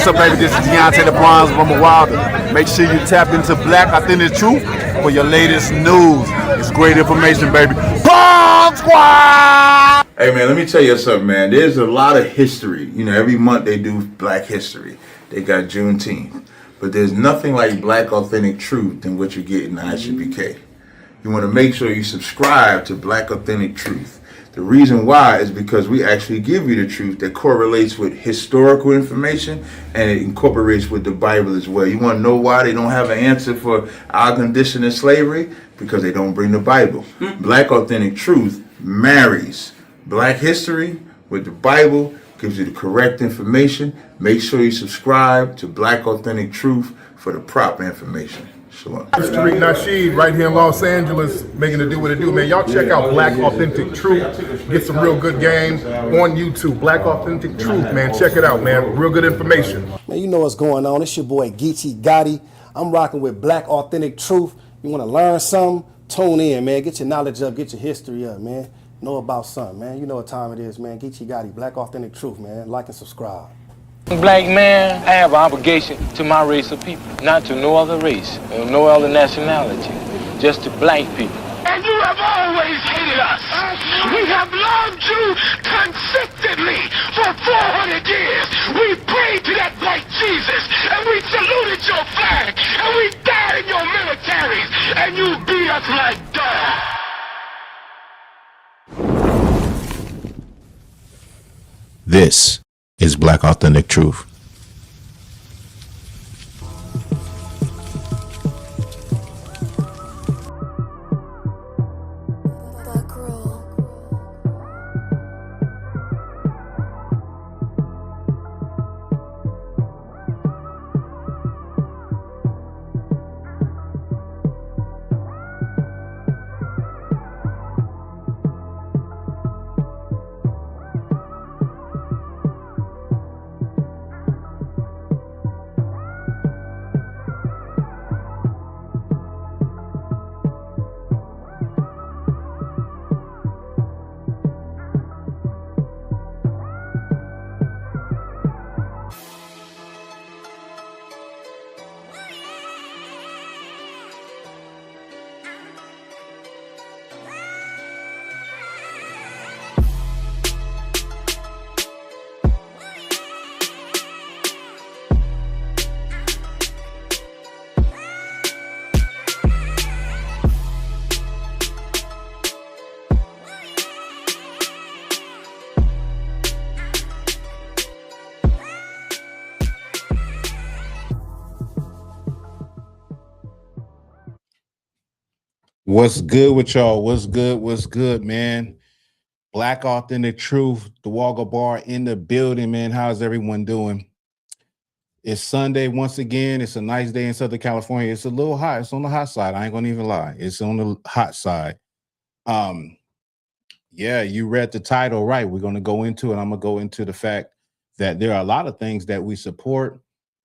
What's up, baby? This is Deontay the Bronze Rumble Wilder. Make sure you tap into Black Authentic Truth for your latest news. It's great information, baby. Bomb Squad! Hey, man, let me tell you something, man. There's a lot of history. You know, every month they do Black History. They got Juneteenth. But there's nothing like Black Authentic Truth than what you get in the ICBK. You want to make sure you subscribe to Black Authentic Truth. The reason why is because we actually give you the truth that correlates with historical information and it incorporates with the Bible as well. You want to know why they don't have an answer for our condition in slavery? Because they don't bring the Bible. Black Authentic Truth marries Black history with the Bible, gives you the correct information. Make sure you subscribe to Black Authentic Truth for the proper information. Shalom. Tariq Nasheed right here in Los Angeles, making it do what it do, man. Y'all check out Black Authentic Truth. Get some real good games on YouTube. Black Authentic Truth, man. Check it out, man. Real good information. Man, you know what's going on. It's your boy Geechee Gotti. I'm rocking with Black Authentic Truth. You want to learn something? Tune in, man. Get your knowledge up. Get your history up, man. Know about something, man. You know what time it is, man. Geechee Gotti, Black Authentic Truth, man. Like and subscribe. Black man, I have an obligation to my race of people, not to no other race or no other nationality, just to black people. And you have always hated us. We have loved you consistently for 400 years. We prayed to that white Jesus, and we saluted your flag, and we died in your militaries, and you beat us like dogs. This is Black Authentic Truth. What's good with y'all? What's good? What's good, man? Black Authentic Truth, Thawahgabar in the building, man. How's everyone doing? It's Sunday once again. It's a nice day in Southern California. It's a little hot. It's on the hot side. I ain't gonna even lie. It's on the hot side. Yeah, you read the title right. We're gonna go into it. I'm gonna go into the fact that there are a lot of things that we support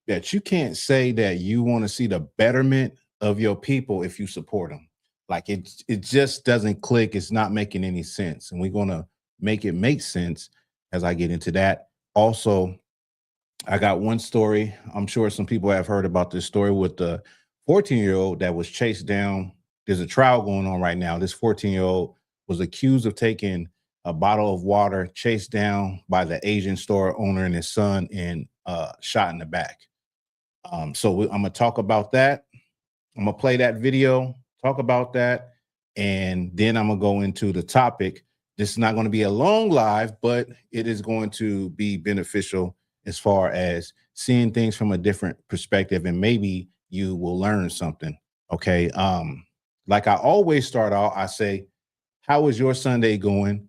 that you can't say that you want to see the betterment of your people if you support them. Like it just doesn't click. It's not making any sense. And we're going to make it make sense as I get into that. Also, I got one story. I'm sure some people have heard about this story with the 14-year-old that was chased down. There's a trial going on right now. This 14-year-old was accused of taking a bottle of water, chased down by the Asian store owner and his son, and shot in the back. So I'm going to talk about that. I'm going to play that video, talk about that, and then I'm going to go into the topic. This is not going to be a long live, but it is going to be beneficial as far as seeing things from a different perspective, and maybe you will learn something. Okay. Like I always start out, I say, how is your Sunday going?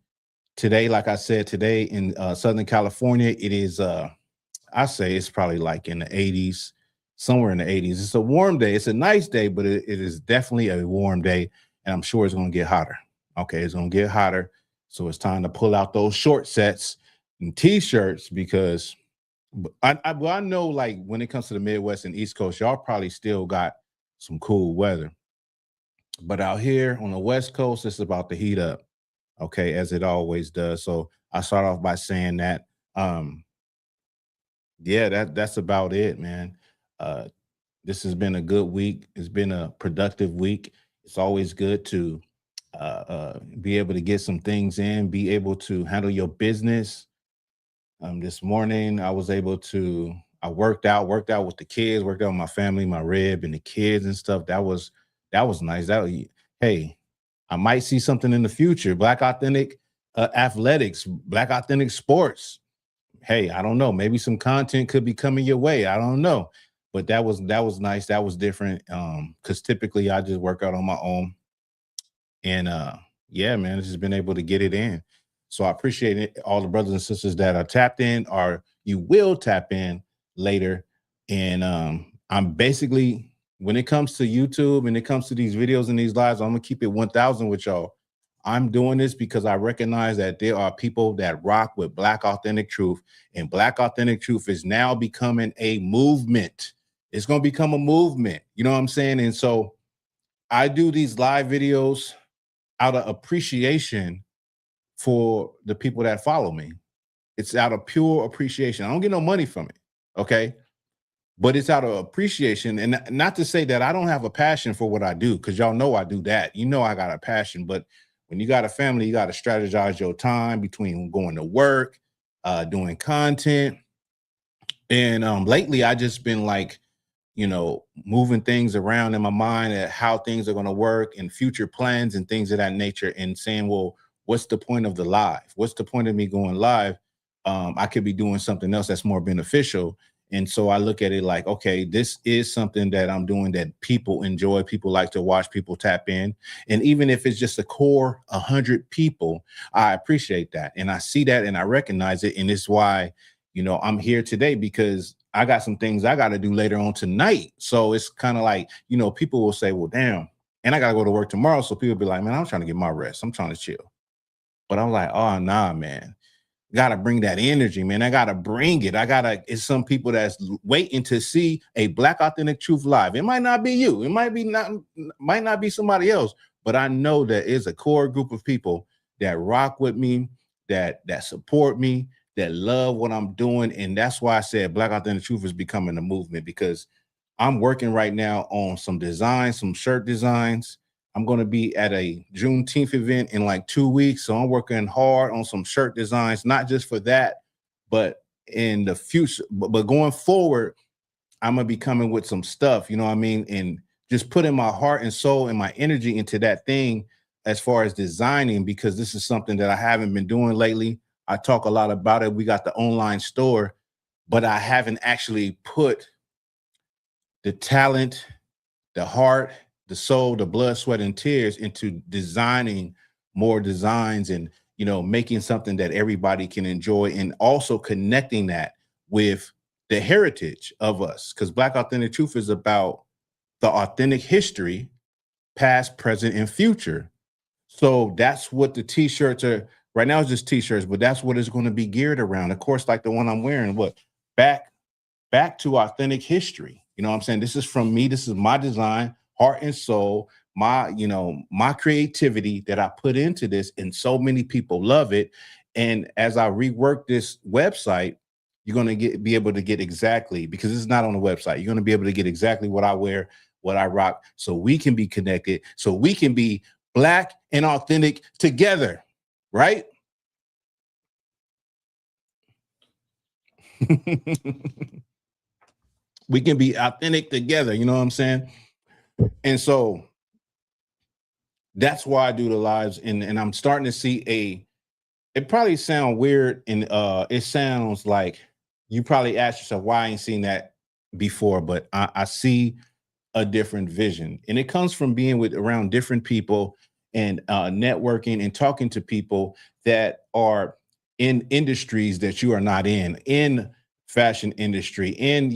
Today, like I said, today in Southern California, it is I say it's probably like in the 80s, somewhere in the 80s. It's a warm day. It's a nice day, but it is definitely a warm day. And I'm sure it's going to get hotter. Okay, it's going to get hotter. So it's time to pull out those short sets and t-shirts because I know like when it comes to the Midwest and East Coast, y'all probably still got some cool weather. But out here on the West Coast, it's about to heat up. Okay, as it always does. So I start off by saying that. Yeah, that's about it, man. Uh, this has been a good week. It's been a productive week. It's always good to be able to get some things in, be able to handle your business. This morning, I worked out with the kids, worked out with my family, my rib, and the kids and stuff. That was nice. Hey, I might see something in the future. Black Authentic Athletics, Black Authentic Sports. Hey, I don't know. Maybe some content could be coming your way. I don't know. But that was nice. That was different. Because typically I just work out on my own. And yeah, man, it's just been able to get it in. So I appreciate it. All the brothers and sisters that are tapped in, or you will tap in later. And I'm basically, when it comes to YouTube and it comes to these videos and these lives, I'm gonna keep it 1,000 with y'all. I'm doing this because I recognize that there are people that rock with Black Authentic Truth, and Black Authentic Truth is now becoming a movement. It's going to become a movement. You know what I'm saying? And so I do these live videos out of appreciation for the people that follow me. It's out of pure appreciation. I don't get no money from it. Okay. But it's out of appreciation. And not to say that I don't have a passion for what I do, because y'all know I do that. You know I got a passion, but when you got a family, you got to strategize your time between going to work, doing content. And lately, I just been like, moving things around in my mind at how things are going to work and future plans and things of that nature, and saying, well, what's the point of the live? What's the point of me going live? I could be doing something else that's more beneficial. And so I look at it like, okay, this is something that I'm doing that people enjoy. People like to watch, people tap in. And even if it's just a core 100 people, I appreciate that. And I see that and I recognize it. And it's why, I'm here today, because I got some things I got to do later on tonight. So it's kind of like, people will say, well, damn, and I got to go to work tomorrow. So people be like, man, I'm trying to get my rest. I'm trying to chill. But I'm like, oh, nah, man. Gotta bring that energy, man. I gotta bring it. It's some people that's waiting to see a Black Authentic Truth live. It might not be you, it might not be somebody else, but I know that is a core group of people that rock with me, that support me, that love what I'm doing. And that's why I said Black Authentic Truth is becoming a movement, because I'm working right now on some designs, some shirt designs. I'm going to be at a Juneteenth event in like 2 weeks. So I'm working hard on some shirt designs, not just for that, but in the future. But going forward, I'm going to be coming with some stuff, you know what I mean? And just putting my heart and soul and my energy into that thing as far as designing, because this is something that I haven't been doing lately. I talk a lot about it. We got the online store, but I haven't actually put the talent, the heart, the soul, the blood, sweat, and tears into designing more designs, and making something that everybody can enjoy, and also connecting that with the heritage of us, because Black Authentic Truth is about the authentic history, past, present, and future. So that's what the t-shirts are. Right now it's just t-shirts, but that's what it's going to be geared around. Of course, like the one I'm wearing, back to authentic history. You know what I'm saying? This is from me. This is my design, heart and soul, my creativity that I put into this, and so many people love it. And as I rework this website, you're going to be able to get exactly, because it's not on the website, you're going to be able to get exactly what I wear, what I rock, so we can be connected, so we can be Black and authentic together, right? We can be authentic together, you know what I'm saying? And so that's why I do the lives, and I'm starting to see it probably sound weird, and it sounds like, you probably ask yourself why I ain't seen that before, but I see a different vision, and it comes from being with around different people and networking and talking to people that are in industries that you are not in fashion industry, in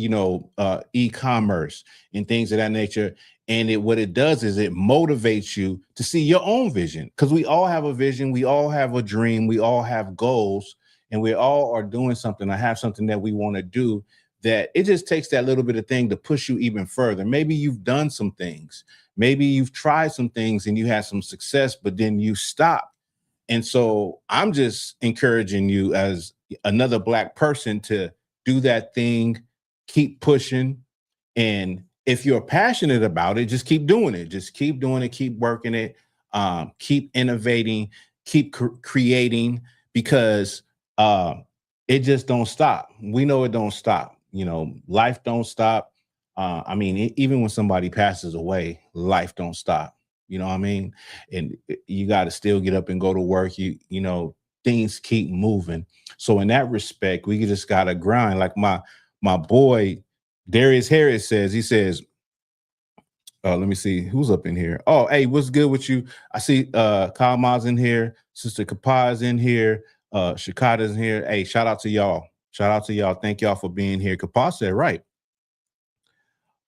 e-commerce and things of that nature. And what it does is it motivates you to see your own vision, because we all have a vision, we all have a dream, we all have goals, and we all are doing something. I have something that we want to do, that it just takes that little bit of thing to push you even further. Maybe you've done some things, maybe you've tried some things and you had some success, but then you stop. And so I'm just encouraging you as another Black person to do that thing, keep pushing. And if you're passionate about it, just keep doing it. Just keep doing it, keep working it, keep innovating, keep creating, because it just don't stop. We know it don't stop. Life don't stop. I mean, even when somebody passes away, life don't stop. You know what I mean? And you got to still get up and go to work. Things keep moving. So in that respect, we just got to grind. Like my boy Darius Harris says, he says, let me see who's up in here. Oh, hey, what's good with you? I see Kyle Miles in here, Sister Kapa's in here, Shikata's in here. Hey, shout out to y'all. Shout out to y'all. Thank y'all for being here. Kapa said, right.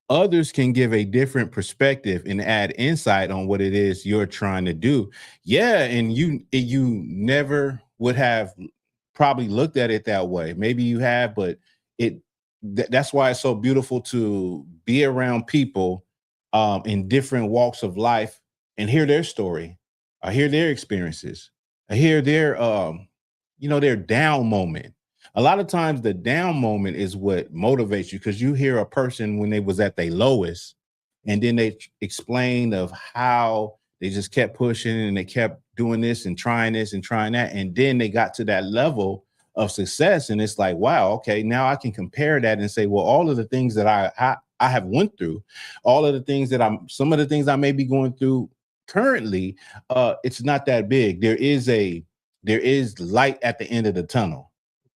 Others can give a different perspective and add insight on what it is you're trying to do. Yeah, and you never would have probably looked at it that way. Maybe you have, but that's why it's so beautiful to be around people in different walks of life and hear their story. I hear their experiences. I hear their their down moment. A lot of times the down moment is what motivates you, because you hear a person when they was at their lowest, and then they explain of how they just kept pushing and they kept doing this and trying that. And then they got to that level of success. And it's like, wow, okay, now I can compare that and say, well, all of the things that I have went through, all of the things that some of the things I may be going through currently, it's not that big. There is light at the end of the tunnel,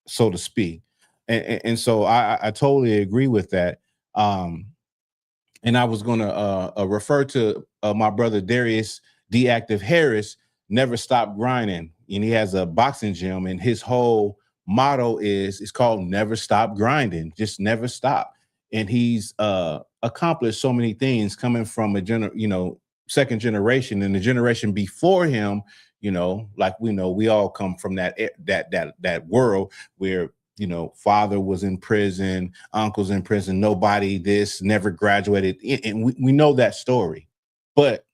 so to speak. And so I totally agree with that. And I was going to refer to my brother Darius Deactive Harris, never stop grinding. And he has a boxing gym, and his whole motto it's called never stop grinding, just never stop. And he's accomplished so many things, coming from second generation, and the generation before him. Like we all come from that world where father was in prison, uncle's in prison, nobody never graduated, and we know that story. But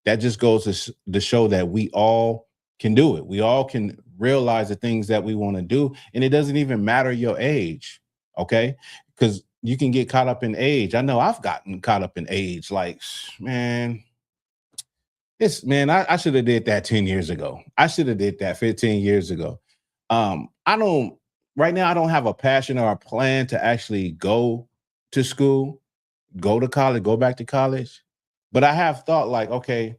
that just goes to show that we all can do it. We all can realize the things that we want to do, and it doesn't even matter your age, okay? Because you can get caught up in age. I know I've gotten caught up in age. Like, man, I should have did that 10 years ago. I should have did that 15 years ago. Right now I don't have a passion or a plan to actually go to school, go to college, go back to college. But I have thought, like, okay,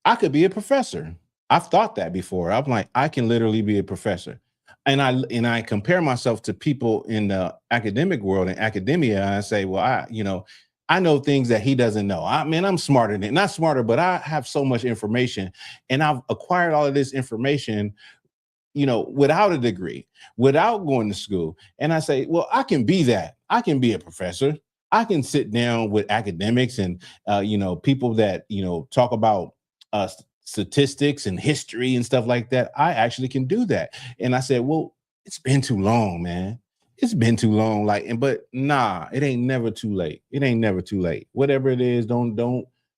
I could be a professor. I've thought that before. I'm like, I can literally be a professor. And I compare myself to people in the academic world and academia, and I say, well, I know things that he doesn't know. I'm smarter than, not smarter, but I have so much information, and I've acquired all of this information, without a degree, without going to school. And I say, well, I can be that. I can be a professor. I can sit down with academics and, people that, talk about statistics and history and stuff like that. I actually can do that. And I said, well, it's been too long, man. It's been too long. But nah, it ain't never too late. It ain't never too late. Whatever it is, don't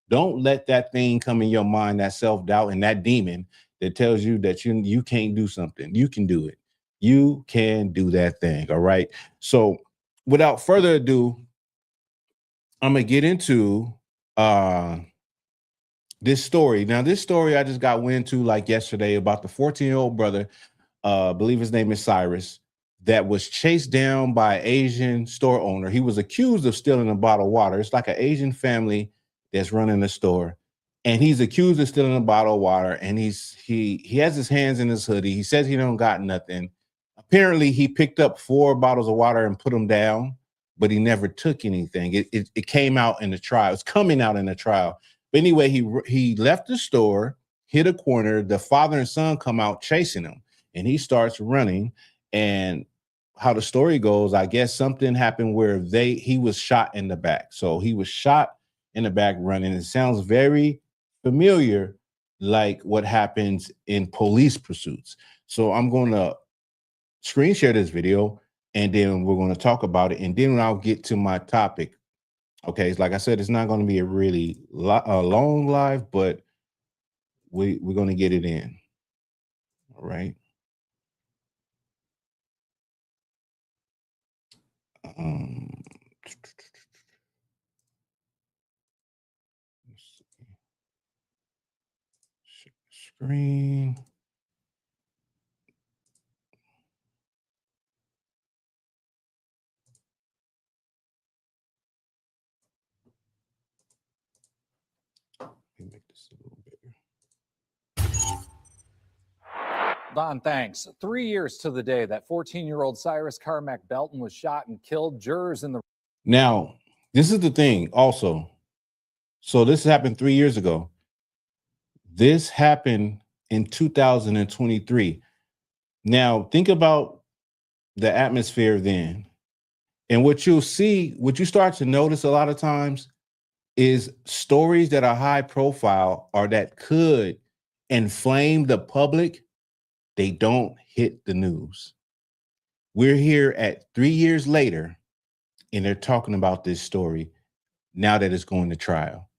let that thing come in your mind, that self-doubt and that demon that tells you that you can't do something. You can do it. You can do that thing. All right. So without further ado, I'm gonna get into this story. Now, this story I just got wind to like yesterday about the 14-year-old brother, I believe his name is Cyrus, that was chased down by an Asian store owner. He was accused of stealing a bottle of water. It's like an Asian family that's running the store, and he's accused of stealing a bottle of water. And he has his hands in his hoodie. He says he don't got nothing. Apparently, he picked up 4 bottles of water and put them down, but he never took anything. It came out in the trial. It's coming out in the trial. But anyway, he left the store, hit a corner. The father and son come out chasing him, and he starts running. And how the story goes, I guess something happened where he was shot in the back. So he was shot in the back running. It sounds very familiar, like what happens in police pursuits. So I'm going to screen share this video, and then we're going to talk about it, and then I'll get to my topic. Okay, like I said, it's not going to be a really long live, but we're going to get it in. All right. Screen. Let me make this a little bigger. Don, thanks. 3 years to the day that 14-year-old Cyrus Carmack Belton was shot and killed. Jurors in the... Now, this is the thing also. So this happened 3 years ago. This happened in 2023. Now, think about the atmosphere then. And what you'll see, what you start to notice a lot of times is stories that are high profile or that could inflame the public, they don't hit the news. We're here at 3 years later, and they're talking about this story now that it's going to trial.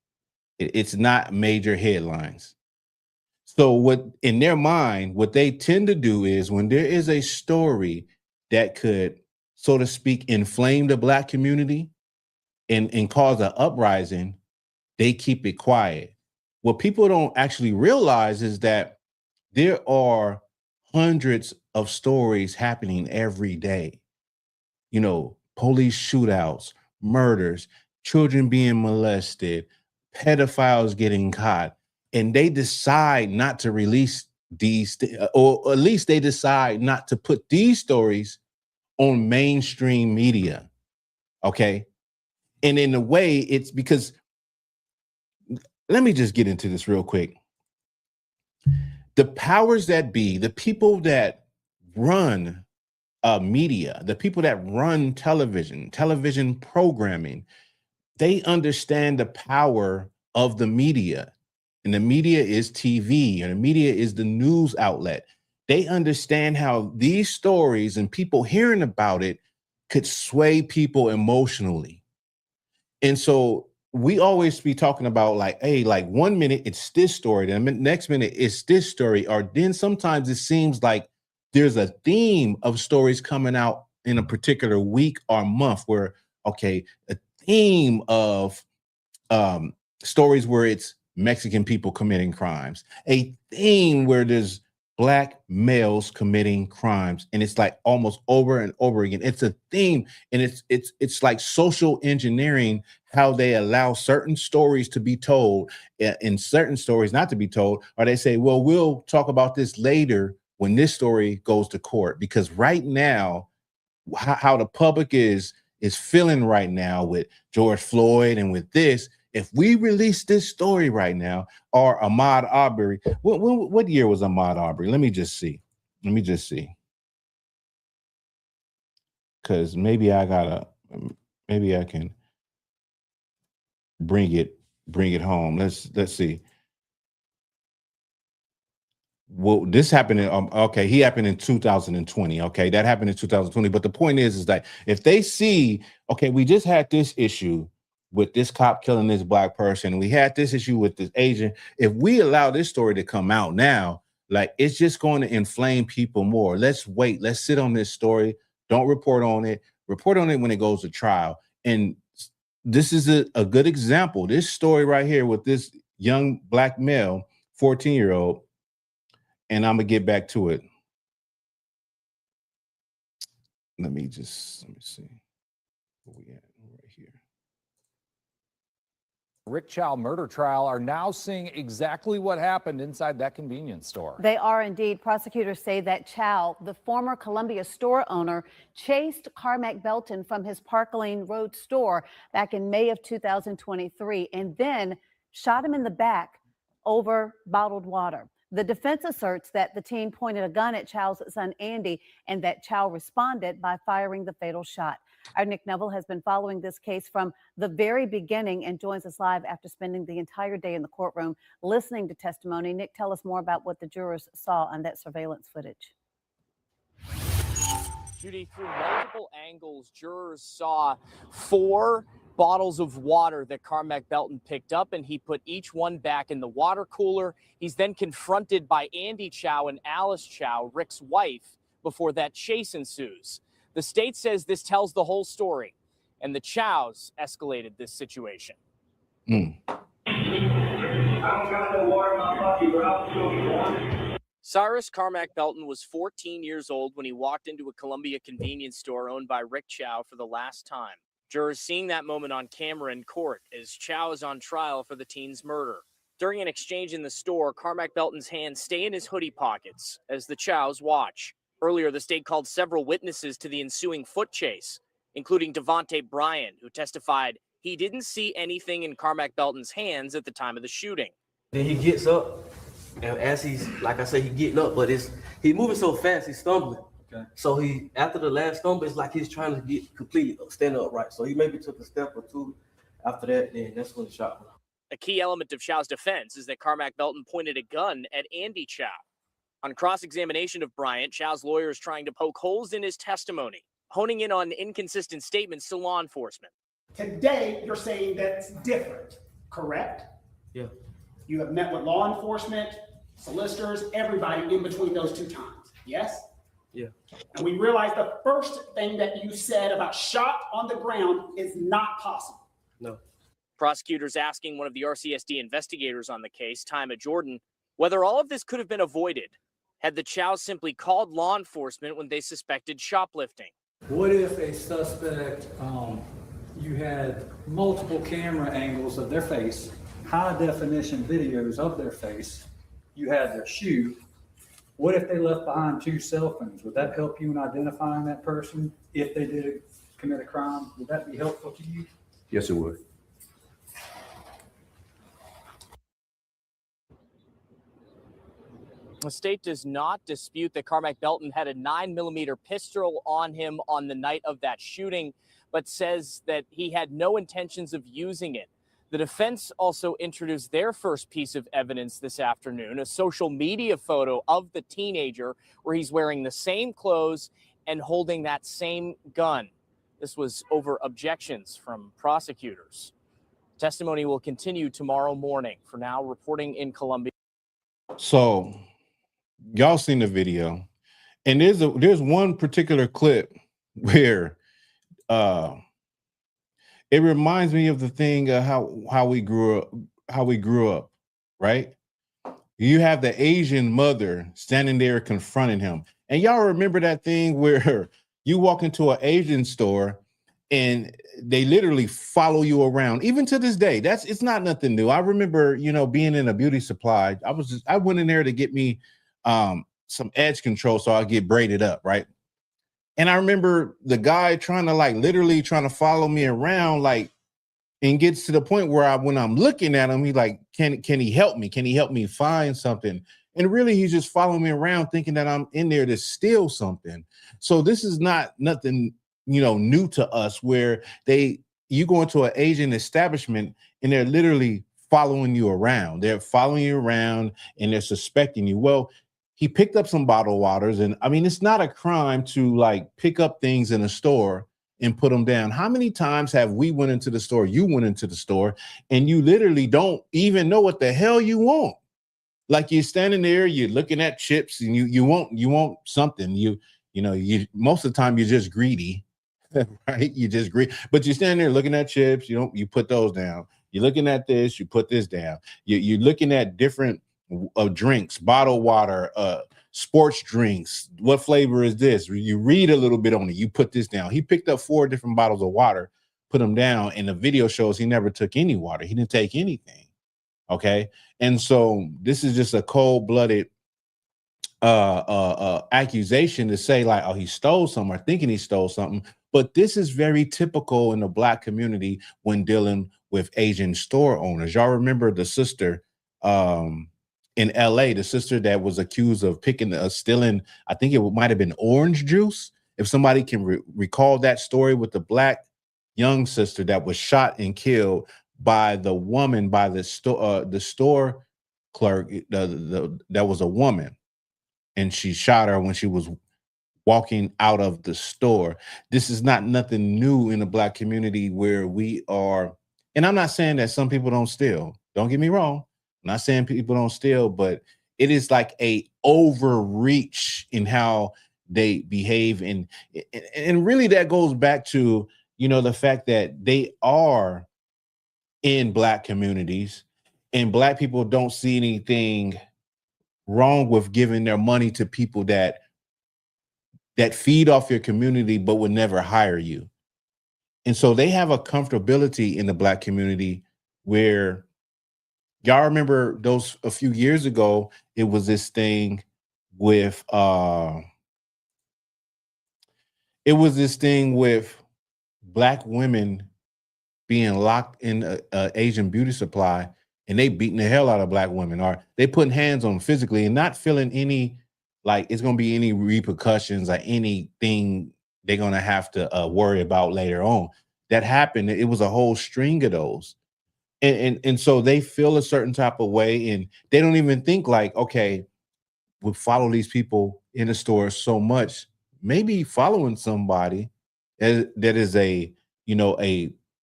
It's not major headlines. So what in their mind, what they tend to do is when there is a story that could, so to speak, inflame the Black community and cause an uprising, they keep it quiet. What people don't actually realize is that there are hundreds of stories happening every day. You know, police shootouts, murders, children being molested, pedophiles getting caught, and they decide not to release these, or at least they decide not to put these stories on mainstream media. Okay. And in a way, it's because, let me just get into this real quick. The powers that be, the people that run media, the people that run television programming, they understand the power of the media. And the media is TV, and the media is the news outlet. They understand how these stories and people hearing about it could sway people emotionally. And so we always be talking about like, hey, like 1 minute it's this story, then the next minute it's this story, or then sometimes it seems like there's a theme of stories coming out in a particular week or month where, okay, a theme of stories where it's Mexican people committing crimes, a theme where there's Black males committing crimes, and it's like almost over and over again. It's a theme, and it's like social engineering, how they allow certain stories to be told and certain stories not to be told, or they say, well, we'll talk about this later when this story goes to court, because right now, how the public is feeling right now with George Floyd and with this, if we release this story right now, or Ahmaud Arbery, what year was Ahmaud Arbery? Let me just see. Because maybe I can bring it home. Let's see. Well, this happened in okay, he happened in 2020. Okay, that happened in 2020. But the point is that if they see, okay, we just had this issue with this cop killing this Black person, we had this issue with this Asian. If we allow this story to come out now, like it's just going to inflame people more. Let's wait. Let's sit on this story. Don't report on it. Report on it when it goes to trial. And this is a good example. This story right here with this young Black male, 14-year-old. And I'm gonna get back to it. Let me see where we at right here. Rick Chow murder trial are now seeing exactly what happened inside that convenience store. They are indeed. Prosecutors say that Chow, the former Columbia store owner, chased Carmack Belton from his Park Lane Road store back in May of 2023 and then shot him in the back over bottled water. The defense asserts that the teen pointed a gun at Chow's son Andy and that Chow responded by firing the fatal shot. Our Nick Neville has been following this case from the very beginning and joins us live after spending the entire day in the courtroom listening to testimony. Nick, tell us more about what the jurors saw on that surveillance footage. Judy, through multiple angles, jurors saw 4 bottles of water that Carmack Belton picked up, and he put each one back in the water cooler. He's then confronted by Andy Chow and Alice Chow, Rick's wife, before that chase ensues. The state says this tells the whole story, and the Chows escalated this situation. Cyrus Carmack Belton was 14 years old when he walked into a Columbia convenience store owned by Rick Chow for the last time. Jurors seeing that moment on camera in court as Chow is on trial for the teen's murder. During an exchange in the store, Carmack Belton's hands stay in his hoodie pockets as the Chows watch. Earlier, the state called several witnesses to the ensuing foot chase, including Devontae Bryan, who testified he didn't see anything in Carmack Belton's hands at the time of the shooting. Then he gets up, and as he's, like I said, he getting up, but he's moving so fast, he's stumbling. Okay. So he, after the last stumble, it's like he's trying to get completely stand upright. So he maybe took a step or two after that, then that's when the shot went off. A key element of Chow's defense is that Carmack Belton pointed a gun at Andy Chow. On cross-examination of Bryant, Chow's lawyer is trying to poke holes in his testimony, honing in on inconsistent statements to law enforcement. Today, you're saying that's different, correct? Yeah. You have met with law enforcement, solicitors, everybody in between those 2 times, yes? Yeah. And we realize the first thing that you said about shot on the ground is not possible. No. Prosecutors asking one of the RCSD investigators on the case, Tyma Jordan, whether all of this could have been avoided had the Chows simply called law enforcement when they suspected shoplifting. What if a suspect, you had multiple camera angles of their face, high definition videos of their face, you had their shoe. What if they left behind 2 cell phones? Would that help you in identifying that person if they did commit a crime? Would that be helpful to you? Yes, it would. The state does not dispute that Carmack Belton had a 9mm pistol on him on the night of that shooting, but says that he had no intentions of using it. The defense also introduced their first piece of evidence this afternoon, a social media photo of the teenager where he's wearing the same clothes and holding that same gun. This was over objections from prosecutors. Testimony will continue tomorrow morning. For now, reporting in Columbia. So y'all seen the video, and there's one particular clip where it reminds me of the thing how we grew up, right? You have the Asian mother standing there confronting him, and y'all remember that thing where you walk into an Asian store and they literally follow you around. Even to this day, it's not nothing new. I remember, being in a beauty supply. I went in there to get me some edge control so I get braided up, right? And I remember the guy trying to literally follow me around, and gets to the point where when I'm looking at him, he's like, can he help me? Can he help me find something? And really, he's just following me around thinking that I'm in there to steal something. So this is nothing, new to us, where you go into an Asian establishment and they're literally following you around. They're following you around and they're suspecting you. Well, he picked up some bottled waters, and I mean, it's not a crime to pick up things in a store and put them down. How many times have we went into the store, you went into the store, and you literally don't even know what the hell you want? You're standing there, you're looking at chips, and you want something. You most of the time you're just greedy, right? You just greedy, but you're standing there looking at chips. You put those down. You're looking at this, you put this down. You're looking at different drinks, bottled water, sports drinks. What flavor is this? You read a little bit on it. You put this down. He picked up 4 different bottles of water, put him down. And the video shows he never took any water. He didn't take anything. Okay. And so this is just a cold-blooded accusation to say like, oh, he stole something or thinking he stole something. But this is very typical in the Black community when dealing with Asian store owners. Y'all remember the sister in LA, the sister that was accused of stealing, I think it might have been orange juice. If somebody can recall that story with the Black young sister that was shot and killed by the woman, by the store clerk, that was a woman. And she shot her when she was walking out of the store. This is not nothing new in the Black community where we are. And I'm not saying that some people don't steal. Don't get me wrong. I'm not saying people don't steal, but it is like a overreach in how they behave. And really that goes back to, the fact that they are in Black communities and Black people don't see anything wrong with giving their money to people that feed off your community but would never hire you. And so they have a comfortability in the Black community where, y'all remember those a few years ago, it was this thing with Black women being locked in a Asian beauty supply, and they beating the hell out of Black women, or they putting hands on them physically and not feeling any, like it's going to be any repercussions or anything they're going to have to worry about later on. That happened. It was a whole string of those. And so they feel a certain type of way, and they don't even think like, okay, we follow these people in the store so much, maybe following somebody that is a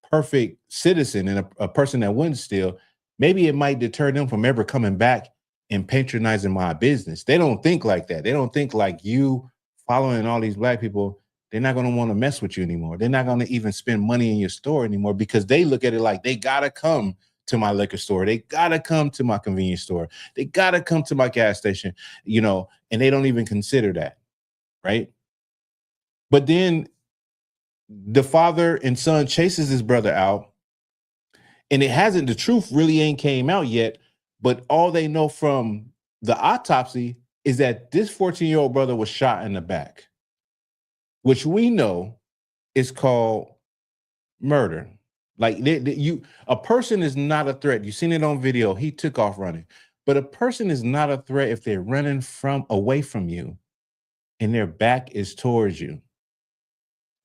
perfect citizen and a person that wouldn't steal, maybe it might deter them from ever coming back and patronizing my business. They don't think like that. They don't think like you following all these Black people, they're not going to want to mess with you anymore. They're not going to even spend money in your store anymore because they look at it like they got to come to my liquor store. They got to come to my convenience store. They got to come to my gas station, and they don't even consider that, right? But then the father and son chases his brother out, and the truth really ain't came out yet, but all they know from the autopsy is that this 14-year-old brother was shot in the back, which we know is called murder. Like a person is not a threat. You've seen it on video. He took off running, but a person is not a threat if they're running away from you and their back is towards you.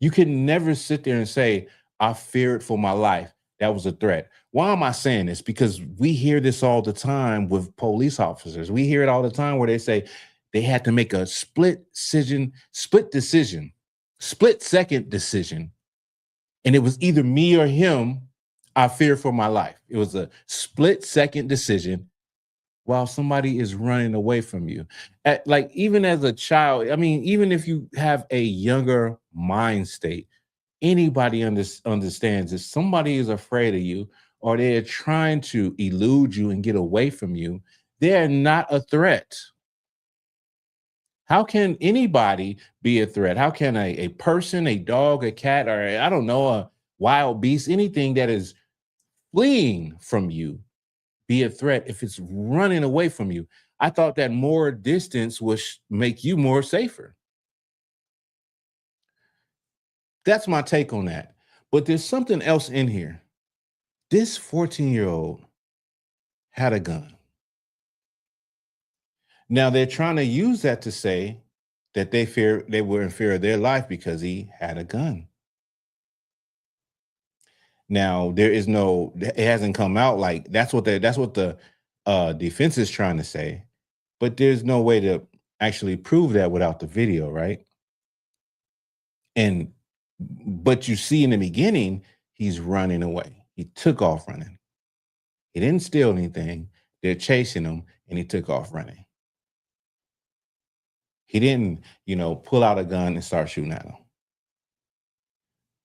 You can never sit there and say, I feared for my life. That was a threat. Why am I saying this? Because we hear this all the time with police officers. We hear it all the time where they say they had to make a split second decision. And it was either me or him. I feared for my life. It was a split-second decision while somebody is running away from you. Like even as a child, I mean, even if you have a younger mind state, anybody understands if somebody is afraid of you or they're trying to elude you and get away from you, they're not a threat. How can anybody be a threat? How can a person, a dog, a cat, or I don't know, a wild beast, anything that is fleeing from you be a threat if it's running away from you? I thought that more distance would make you more safer. That's my take on that. But there's something else in here. This 14-year-old had a gun. Now they're trying to use that to say that they were in fear of their life because he had a gun. Now it hasn't come out like that's what the defense is trying to say, but there's no way to actually prove that without the video, right? But you see in the beginning, he's running away. He took off running. He didn't steal anything. They're chasing him, and he took off running. He didn't, pull out a gun and start shooting at him.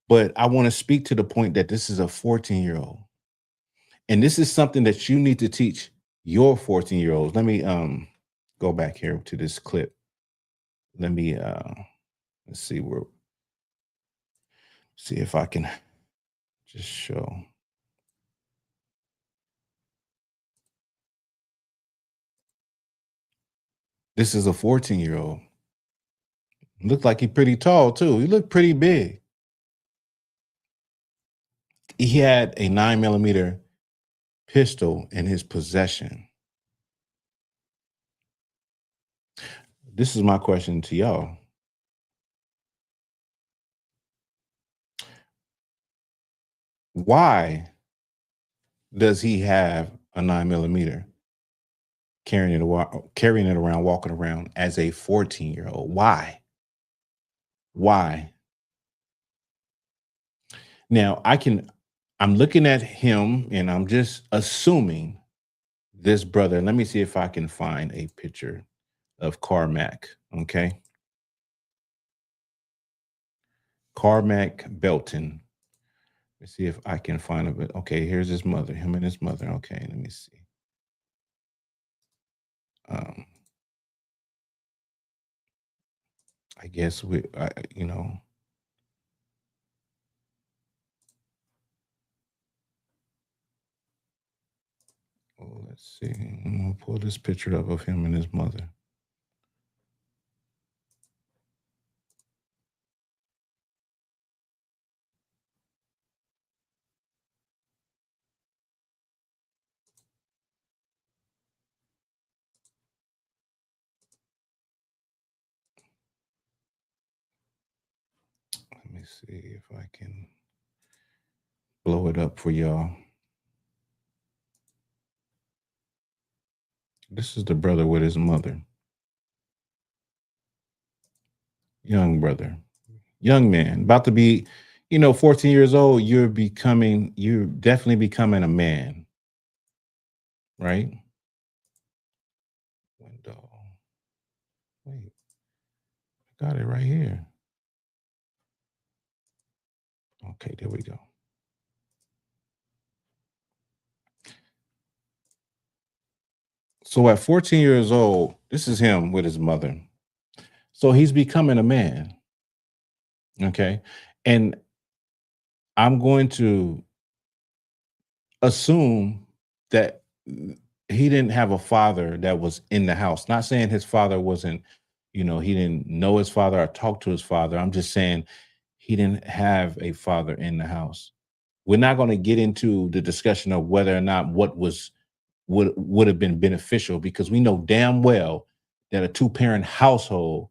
But I want to speak to the point that this is a 14-year-old. And this is something that you need to teach your 14-year-olds. Let me go back here to this clip. Let me let's see if I can just show. This is a 14-year-old. Looked like he's pretty tall too. He looked pretty big. He had a 9mm pistol in his possession. This is my question to y'all. Why does he have a 9mm carrying it around, walking around as a 14-year-old? Why? Why? Now I'm looking at him and I'm just assuming this brother. Let me see if I can find a picture of Carmack. Okay. Carmack Belton. Let's see if I can find a bit. Okay, here's his mother, him and his mother. Okay, let me see. I guess you know. Oh, let's see. I'm gonna pull this picture up of him and his mother. Let me see if I can blow it up for y'all. This is the brother with his mother. Young brother, young man, about to be, 14 years old. You're definitely becoming a man, right? Window. Wait, I got it right here. Okay, there we go. So at 14 years old, this is him with his mother. So he's becoming a man. Okay. And I'm going to assume that he didn't have a father that was in the house. Not saying his father wasn't, he didn't know his father or talk to his father. I'm just saying he didn't have a father in the house. We're not going to get into the discussion of whether or not what would have been beneficial, because we know damn well that a two-parent household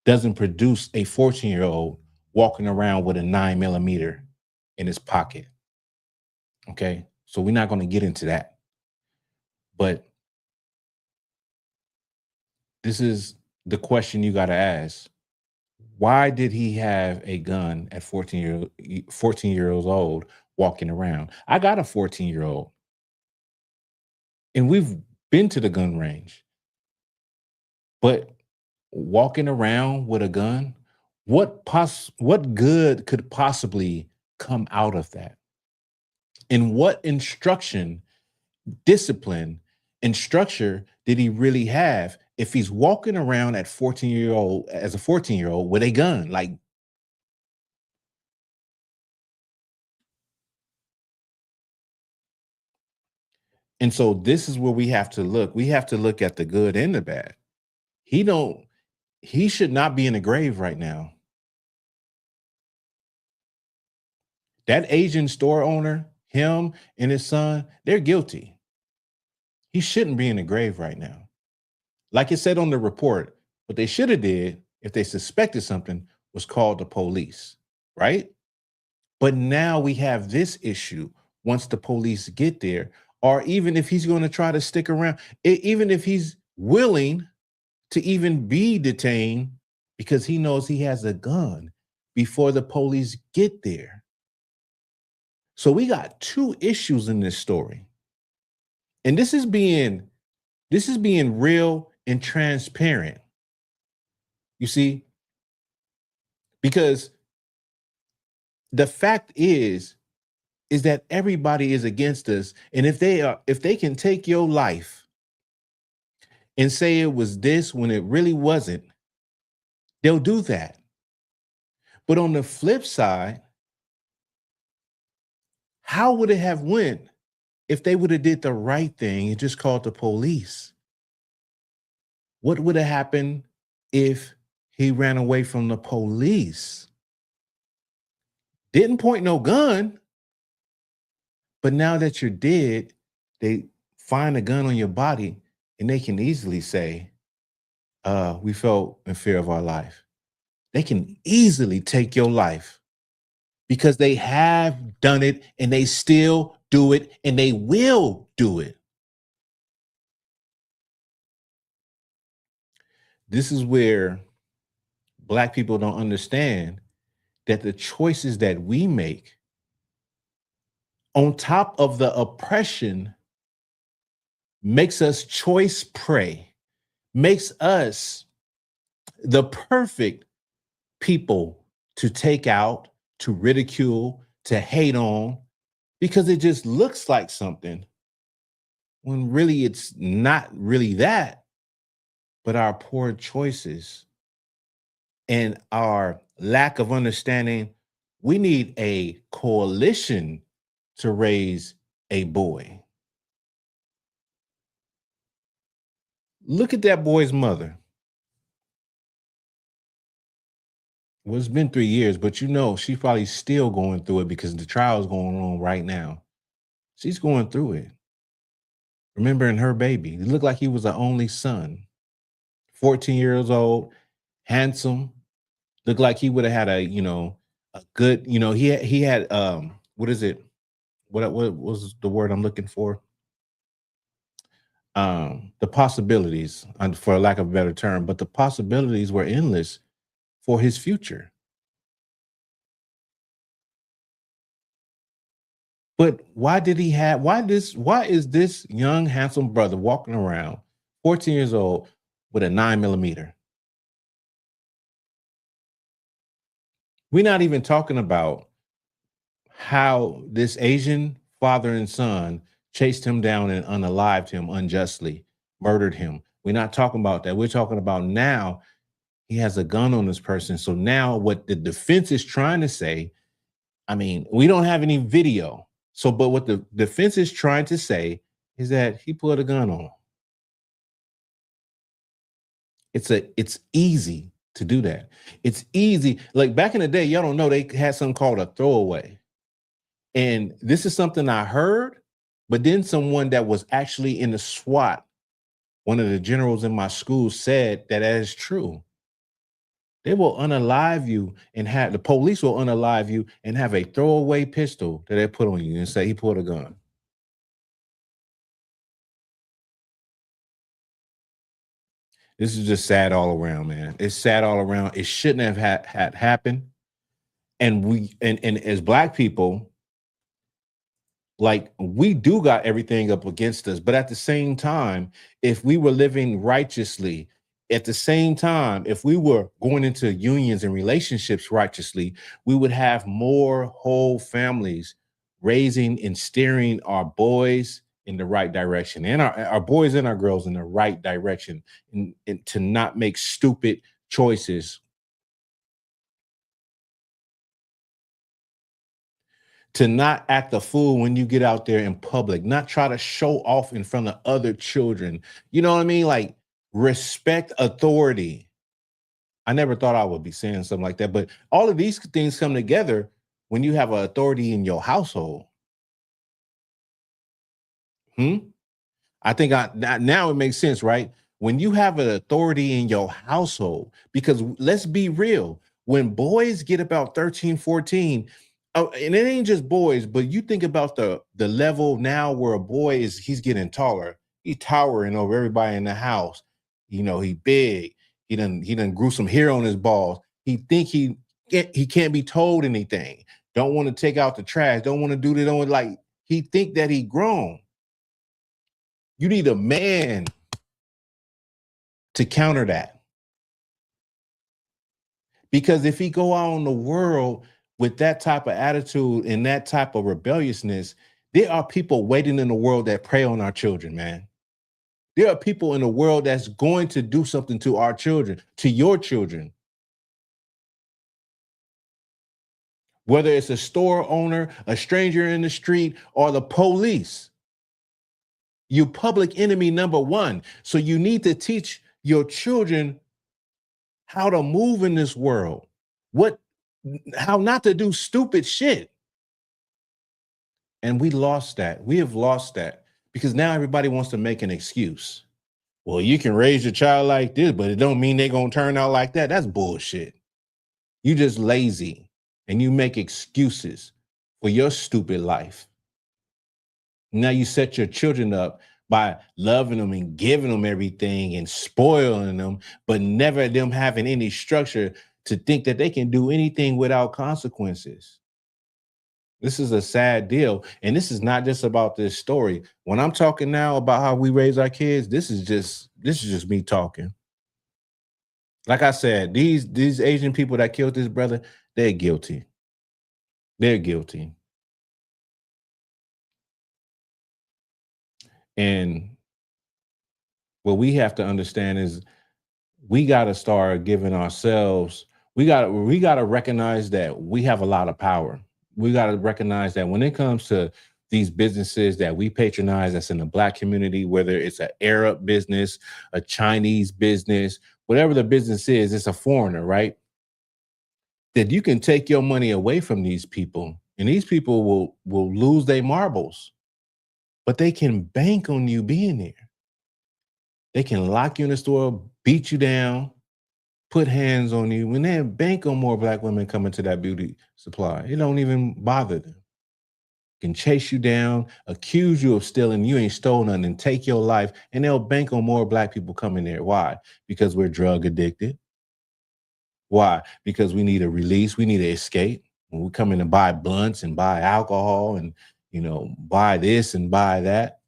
doesn't produce a 14-year-old walking around with a 9mm in his pocket. Okay, so we're not going to get into that. But this is the question you got to ask. Why did he have a gun at 14 years old walking around? I got a 14-year-old. And we've been to the gun range. But walking around with a gun, what good could possibly come out of that? And what instruction, discipline, and structure did he really have if he's walking around as a 14-year-old with a gun? Like, and so this is where we have to look. We have to look at the good and the bad. He should not be in the grave right now. That Asian store owner, him and his son, they're guilty. He shouldn't be in the grave right now. Like it said on the report, what they should have did if they suspected something was called the police, right? But now we have this issue once the police get there, or even if he's going to try to stick around, even if he's willing to even be detained because he knows he has a gun before the police get there. So we got two issues in this story. And this is being real and transparent. You see? Because the fact is that everybody is against us. And if they can take your life and say it was this when it really wasn't, they'll do that. But on the flip side, How would it have went if they would have did the right thing and just called the police? What would have happened if he ran away from the police? Didn't point no gun, but now that you're dead, they find a gun on your body and they can easily say, we felt in fear of our life. They can easily take your life because they have done it and they still do it and they will do it. This is where Black people don't understand that the choices that we make on top of the oppression makes us choice prey, makes us the perfect people to take out, to ridicule, to hate on, because it just looks like something when really it's not really that, but our poor choices and our lack of understanding. We need a coalition to raise a boy. Look at that boy's mother. Well, it's been 3 years, but you know, she's probably still going through it because the trial is going on right now. She's going through it. Remembering her baby. It looked like he was an only son. 14 years old, handsome. Looked like he would have had a good, he had what is it? What was the word I'm looking for? The possibilities, for lack of a better term, but the possibilities were endless for his future. But why is this young, handsome brother walking around, 14 years old, with a 9mm? We're not even talking about how this Asian father and son chased him down and unalived him unjustly, murdered him. We're not talking about that. We're talking about now he has a gun on this person. So now what the defense is trying to say, I mean, we don't have any video. So, but what the defense is trying to say is that he pulled a gun on him. It's easy to do that. It's easy. Like back in the day, y'all don't know, they had something called a throwaway. And this is something I heard, but then someone that was actually in the SWAT, one of the generals in my school, said that is true. They will unalive you and the police will unalive you and have a throwaway pistol that they put on you and say he pulled a gun. This is just sad all around, man. It's sad all around. It shouldn't have had happened. And as Black people, like, we do got everything up against us, but at the same time, if we were living righteously, at the same time, if we were going into unions and relationships righteously, we would have more whole families raising and steering our boys in the right direction, and our boys and our girls in the right direction, and to not make stupid choices, to not act a fool when you get out there in public, not try to show off in front of other children. You know what I mean? Like, respect authority. I never thought I would be saying something like that, but all of these things come together when you have an authority in your household. I think now it makes sense, right? When you have an authority in your household, because let's be real, when boys get about 13, 14, and it ain't just boys, but you think about the level now where a boy he's getting taller. He's towering over everybody in the house. You know, he big. He done grew some hair on his balls. He think he can't be told anything. Don't want to take out the trash. Don't want to do that. Like, he think that he grown. You need a man to counter that. Because if he go out in the world with that type of attitude and that type of rebelliousness, there are people waiting in the world that prey on our children, man. There are people in the world that's going to do something to our children, to your children. whether it's a store owner, a stranger in the street, or the police. You public enemy number one. So you need to teach your children how to move in this world, how not to do stupid shit. And we lost that. We have lost that because now everybody wants to make an excuse. Well, you can raise your child like this, but it don't mean they're going to turn out like that. That's bullshit. You just lazy and you make excuses for your stupid life. Now you set your children up by loving them and giving them everything and spoiling them, but never them having any structure to think that they can do anything without consequences. This is a sad deal. And this is not just about this story. When I'm talking now about how we raise our kids, this is just me talking. Like I said, these Asian people that killed this brother, they're guilty. They're guilty. And what we have to understand is we got to start giving ourselves, we got to recognize that we have a lot of power. We got to recognize that when it comes to these businesses that we patronize that's in the Black community, whether it's an Arab business, a Chinese business, whatever the business is, it's a foreigner, right? That you can take your money away from these people and these people will lose their marbles, but they can bank on you being there. They can lock you in the store, beat you down, put hands on you. When they bank on more Black women coming to that beauty supply, it don't even bother them. Can chase you down, accuse you of stealing, you ain't stolen nothing, and take your life, and they'll bank on more Black people coming there. Why? Because we're drug addicted. Why? Because we need a release, we need an escape. When we come in and buy blunts and buy alcohol and, buy this and buy that.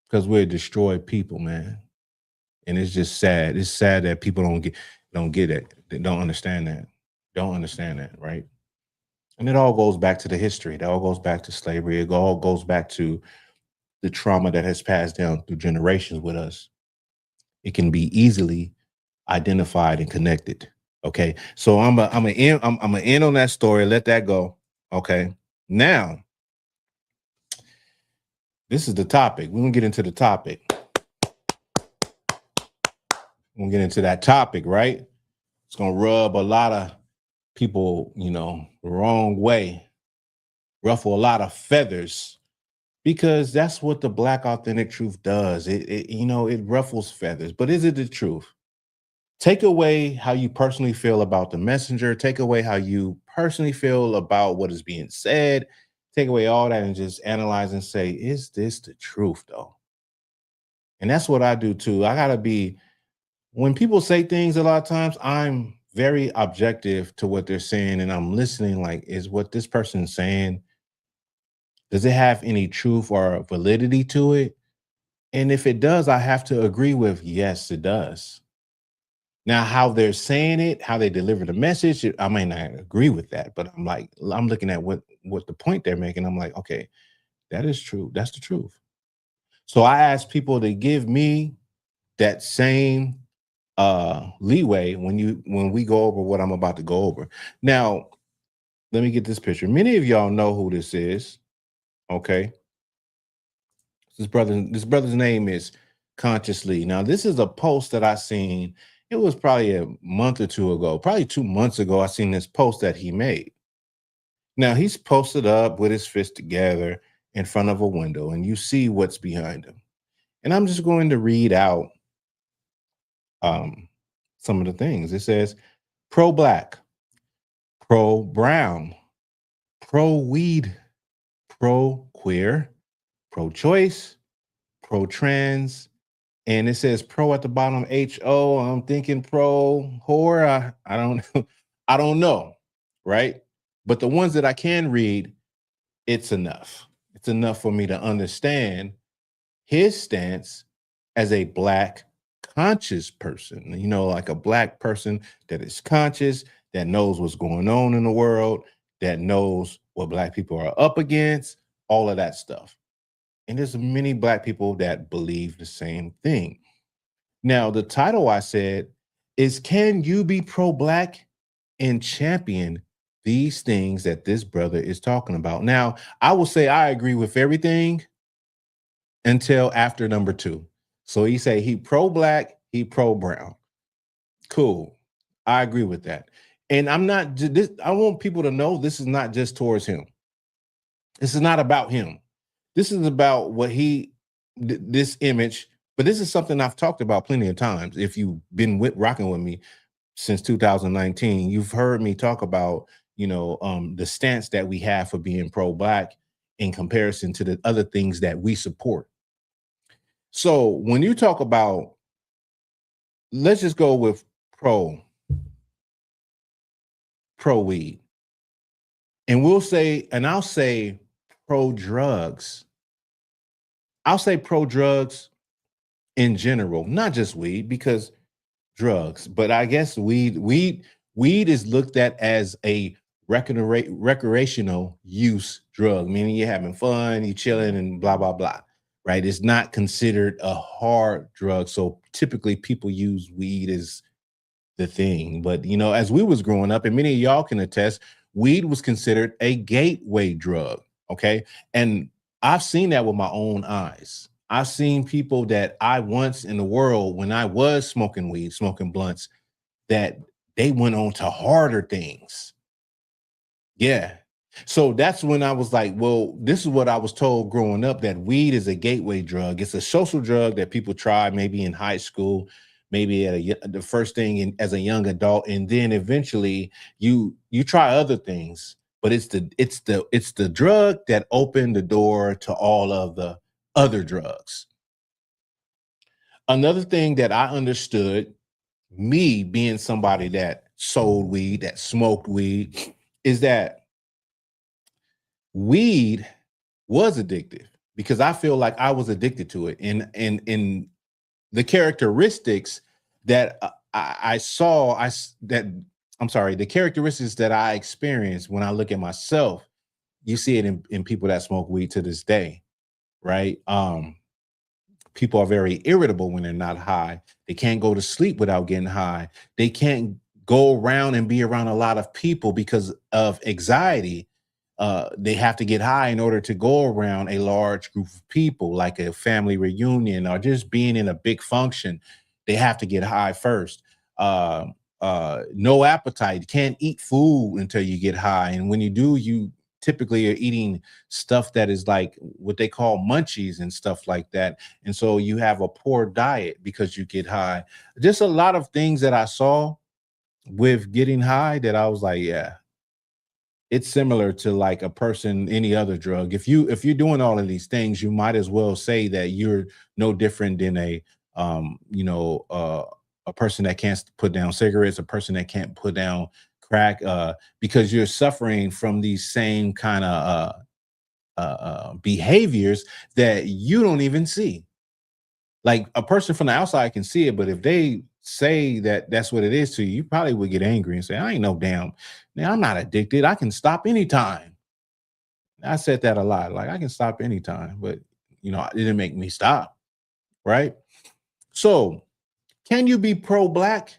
Because we're destroyed people, man. And it's just sad. It's sad that people don't get it. They don't understand that. Don't understand that, right? And it all goes back to the history. It all goes back to slavery. It all goes back to the trauma that has passed down through generations with us. It can be easily identified and connected. Okay. So I'm gonna end on that story. Let that go. Okay. Now, this is the topic. We're gonna get into the topic. We'll get into that topic, right? It's gonna rub a lot of people, the wrong way, ruffle a lot of feathers, because that's what the Black Authentic Truth does. It ruffles feathers, but is it the truth? Take away how you personally feel about the messenger. Take away how you personally feel about what is being said. Take away all that and just analyze and say, is this the truth though? And that's what I do too. I gotta be, when people say things a lot of times, I'm very objective to what they're saying and I'm listening, like, is what this person is saying, does it have any truth or validity to it? And if it does, I have to agree with, yes, it does. Now, how they're saying it, how they deliver the message, I may not agree with that, but I'm looking at what the point they're making. I'm like, okay, that is true. That's the truth. So I ask people to give me that same leeway when we go over what I'm about to go over. Now, let me get this picture. Many of y'all know who this is. Okay. This brother's name is Consciously. Now, this is a post that I seen. It was probably a month or two ago, probably 2 months ago. I seen this post that he made. Now, he's posted up with his fist together in front of a window, and you see what's behind him. And I'm just going to read out some of the things. It says, pro-Black, pro-brown, pro-weed, pro-queer, pro-choice, pro-trans, and it says pro at the bottom, H-O. I'm thinking pro-whore. I don't know, right? But the ones that I can read, it's enough. It's enough for me to understand his stance as a Black conscious person, like a Black person that is conscious, that knows what's going on in the world, that knows what Black people are up against, all of that stuff. And there's many Black people that believe the same thing. Now, the title I said is, can you be pro-Black and champion these things that this brother is talking about. Now, I will say I agree with everything until after number 2. So he say he pro-black, he pro-brown. Cool. I agree with that. And I'm not this. I want people to know this is not just towards him. This is not about him. This is about what this image. But this is something I've talked about plenty of times. If you've been rocking with me since 2019, you've heard me talk about, the stance that we have for being pro-black in comparison to the other things that we support. So when you talk about, let's just go with pro-weed. And I'll say pro-drugs. I'll say pro-drugs in general, not just weed, because drugs, but I guess weed is looked at as a recreational use drug, meaning you're having fun, you're chilling and blah, blah, blah, right? It's not considered a hard drug. So typically people use weed as the thing. But, as we was growing up, and many of y'all can attest, weed was considered a gateway drug, okay? And I've seen that with my own eyes. I've seen people that I once in the world, when I was smoking weed, smoking blunts, that they went on to harder things. Yeah. So that's when I was like, well, this is what I was told growing up, that weed is a gateway drug. It's a social drug that people try maybe in high school, maybe the first thing as a young adult, and then eventually you try other things. But it's the drug that opened the door to all of the other drugs. Another thing that I understood, me being somebody that sold weed, that smoked weed, is that weed was addictive, because I feel like I was addicted to it. And the characteristics that the characteristics that I experienced when I look at myself, you see it in people that smoke weed to this day, right? People are very irritable when they're not high. They can't go to sleep without getting high. They can't go around and be around a lot of people because of anxiety. They have to get high in order to go around a large group of people, like a family reunion or just being in a big function. They have to get high first. No appetite. You can't eat food until you get high. And when you do, you typically are eating stuff that is like what they call munchies and stuff like that. And so you have a poor diet because you get high. Just a lot of things that I saw with getting high that I was like, yeah, it's similar to like a person, any other drug. If you're doing all of these things, you might as well say that you're no different than a person that can't put down cigarettes, a person that can't put down crack, because you're suffering from these same kind of behaviors that you don't even see. Like a person from the outside can see it, but if they say that that's what it is to you, you probably would get angry and say, I ain't no damn, man, I'm not addicted. I can stop anytime. I said that a lot. Like I can stop anytime, but it didn't make me stop. Right. So can you be pro-black,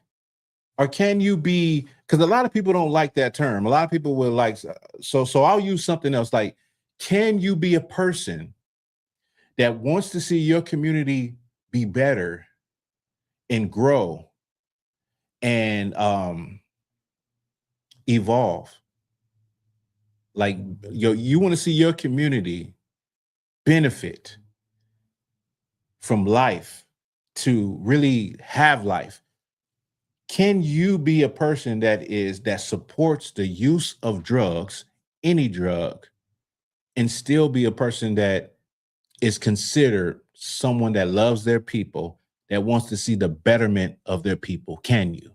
or can you be, because a lot of people don't like that term. A lot of people will like, so I'll use something else. Like, can you be a person that wants to see your community be better and grow and evolve? Like you want to see your community benefit from life to really have life. Can you be a person that supports the use of drugs, any drug, and still be a person that is considered someone that loves their people, that wants to see the betterment of their people? Can you?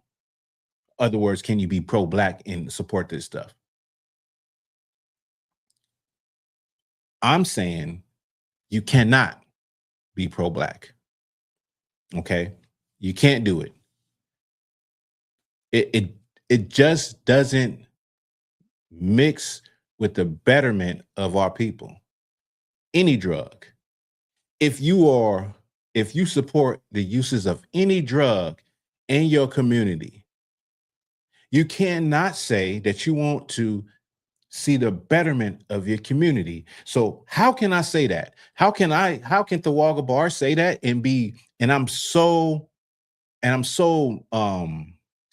Other words, can you be pro-black and support this stuff? I'm saying you cannot be pro-black. Okay? You can't do it. It just doesn't mix with the betterment of our people. Any drug. If you support the uses of any drug in your community, You cannot say that you want to see the betterment of your community. So how can I say that? How can Thawahgabar say that and I'm so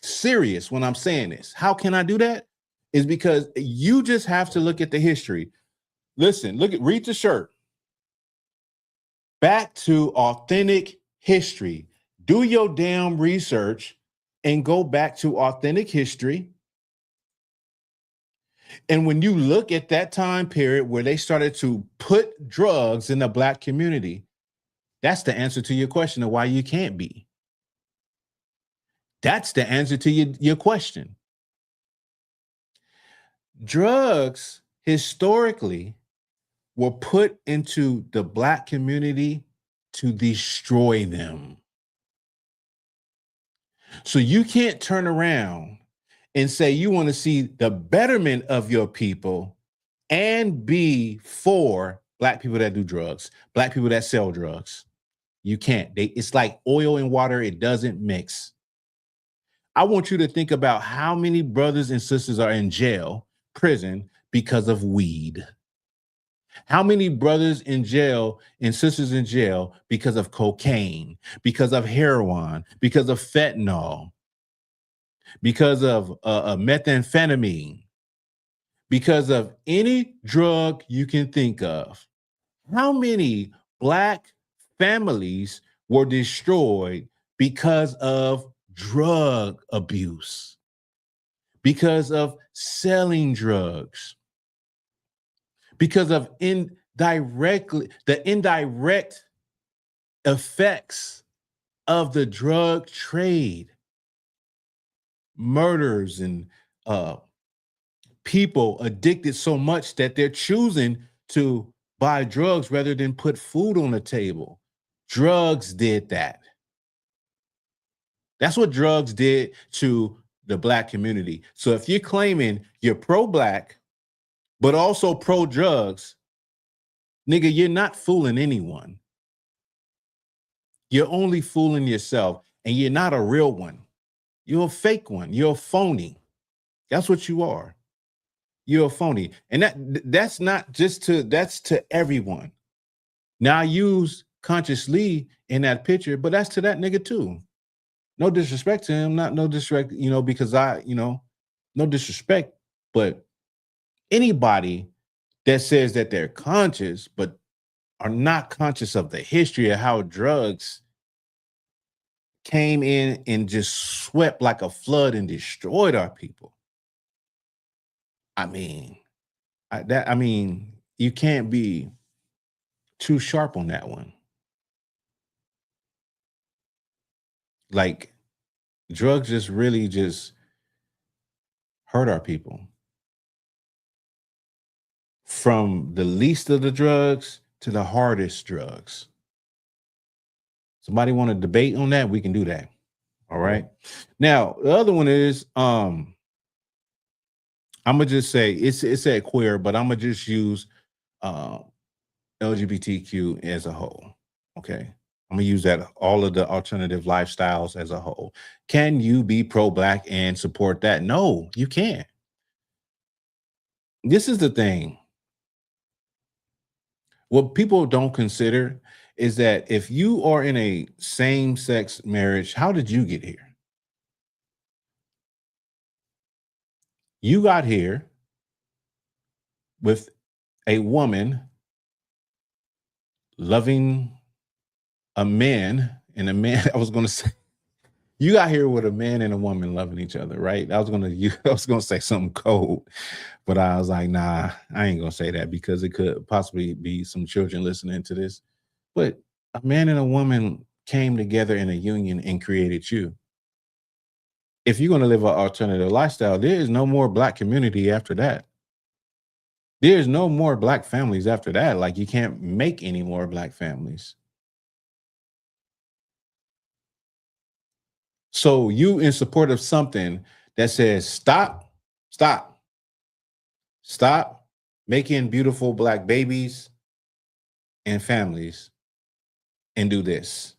serious when I'm saying this. How can I do that? Is because you just have to look at the history. Listen, read the shirt. Back to authentic history. Do your damn research and go back to authentic history. And when you look at that time period where they started to put drugs in the Black community, that's the answer to your question of why you can't be. That's the answer to your question. Drugs historically were put into the Black community to destroy them. So you can't turn around and say you want to see the betterment of your people and be for Black people that do drugs, Black people that sell drugs. You can't. It's like oil and water. It doesn't mix. I want you to think about how many brothers and sisters are in jail, prison, because of weed. How many brothers in jail and sisters in jail because of cocaine, because of heroin, because of fentanyl, because of methamphetamine, because of any drug you can think of? How many Black families were destroyed because of drug abuse, because of selling drugs, because of the indirect effects of the drug trade, murders and people addicted so much that they're choosing to buy drugs rather than put food on the table. Drugs did that. That's what drugs did to the Black community. So if you're claiming you're pro-Black, but also pro-drugs, nigga, you're not fooling anyone. You're only fooling yourself, and you're not a real one. You're a fake one. You're a phony. That's what you are. You're a phony. And that's not just that's to everyone. Now I use Conscious Lee in that picture, but that's to that nigga too. No disrespect to him, no disrespect, because no disrespect, but anybody that says that they're conscious, but are not conscious of the history of how drugs came in and just swept like a flood and destroyed our people. I mean, you can't be too sharp on that one. Like, drugs just really just hurt our people. From the least of the drugs to the hardest drugs. Somebody want to debate on that? We can do that. All right. Now, the other one is, I'm gonna just say it's a queer, but I'm gonna just use LGBTQ as a whole. Okay. I'm gonna use that, all of the alternative lifestyles as a whole. Can you be pro-Black and support that? No, you can't. This is the thing. What people don't consider is that if you are in a same-sex marriage, how did you get here? You got here with a woman loving a man, and a man, I was going to say, you got here with a man and a woman loving each other, right? I was going to say something cold, but I was like, nah, I ain't going to say that because it could possibly be some children listening to this. But a man and a woman came together in a union and created you. If you're going to live an alternative lifestyle, there is no more Black community after that. There's no more Black families after that. Like, you can't make any more Black families. So you in support of something that says, stop making beautiful Black babies and families and do this.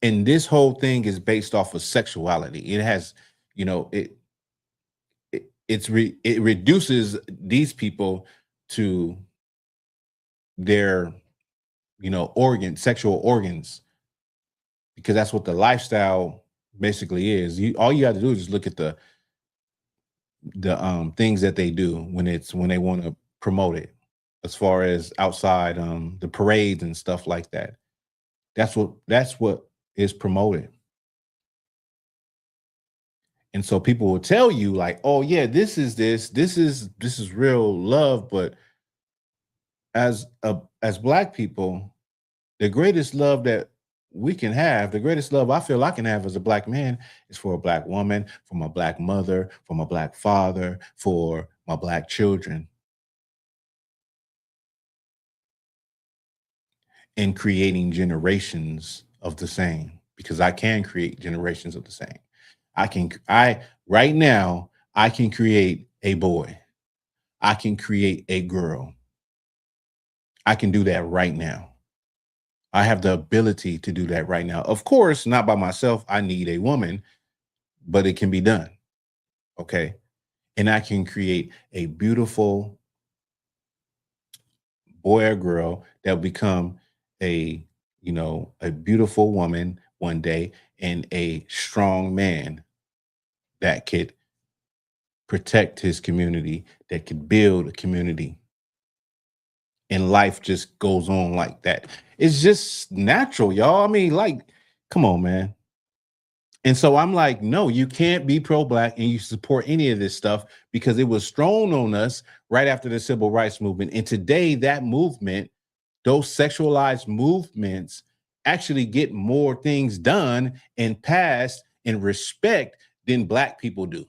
And this whole thing is based off of sexuality. It has, you know, it reduces these people to their, you know, sexual organs, because that's what the lifestyle basically is. All you have to do is just look at the things that they do when they want to promote it, as far as outside the parades and stuff like that. That's what is promoted. And so people will tell you like, oh yeah, this is real love. But as Black people, the greatest love that we can have, the greatest love I feel I can have as a Black man, is for a Black woman, for my Black mother, for my Black father, for my Black children. And creating generations of the same, because I can create generations of the same. Right now, I can create a boy. I can create a girl. I can do that right now. I have the ability to do that right now. Of course, not by myself. I need a woman, but it can be done. Okay. And I can create a beautiful boy or girl that will become a beautiful woman one day, and a strong man that could protect his community, that could build a community. And life just goes on like that. It's just natural, y'all. I mean, like, come on, man. And so I'm like, no, you can't be pro-Black and you support any of this stuff, because it was thrown on us right after the civil rights movement. And today, that movement, those sexualized movements, actually get more things done and passed and respect than Black people do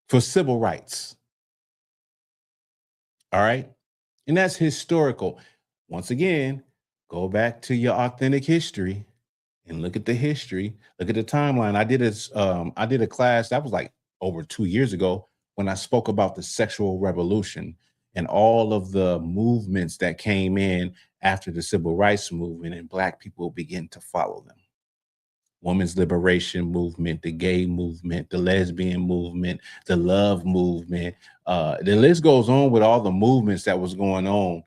for civil rights. All right. And that's historical. Once again, go back to your authentic history and look at the history, look at the timeline. I did a class that was like over 2 years ago, when I spoke about the sexual revolution and all of the movements that came in after the civil rights movement, and Black people begin to follow them. Women's liberation movement, the gay movement, the lesbian movement, the love movement. The list goes on with all the movements that was going on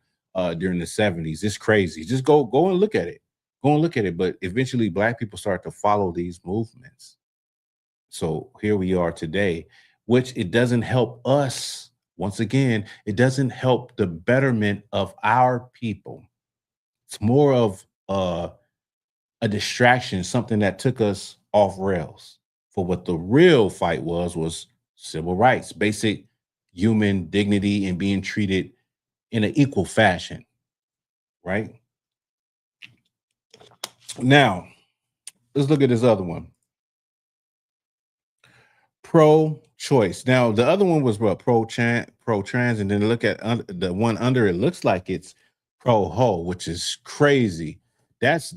during the 70s. It's crazy. Just go and look at it. Go and look at it. But eventually Black people start to follow these movements. So here we are today, which it doesn't help us. Once again, it doesn't help the betterment of our people. It's more of a distraction, something that took us off rails. For what the real fight was civil rights, basic human dignity, and being treated in an equal fashion, right? Now, let's look at this other one. Pro-choice. Now, the other one was what? Pro-trans, and then look at the one under it. Looks like it's pro-ho, which is crazy. That's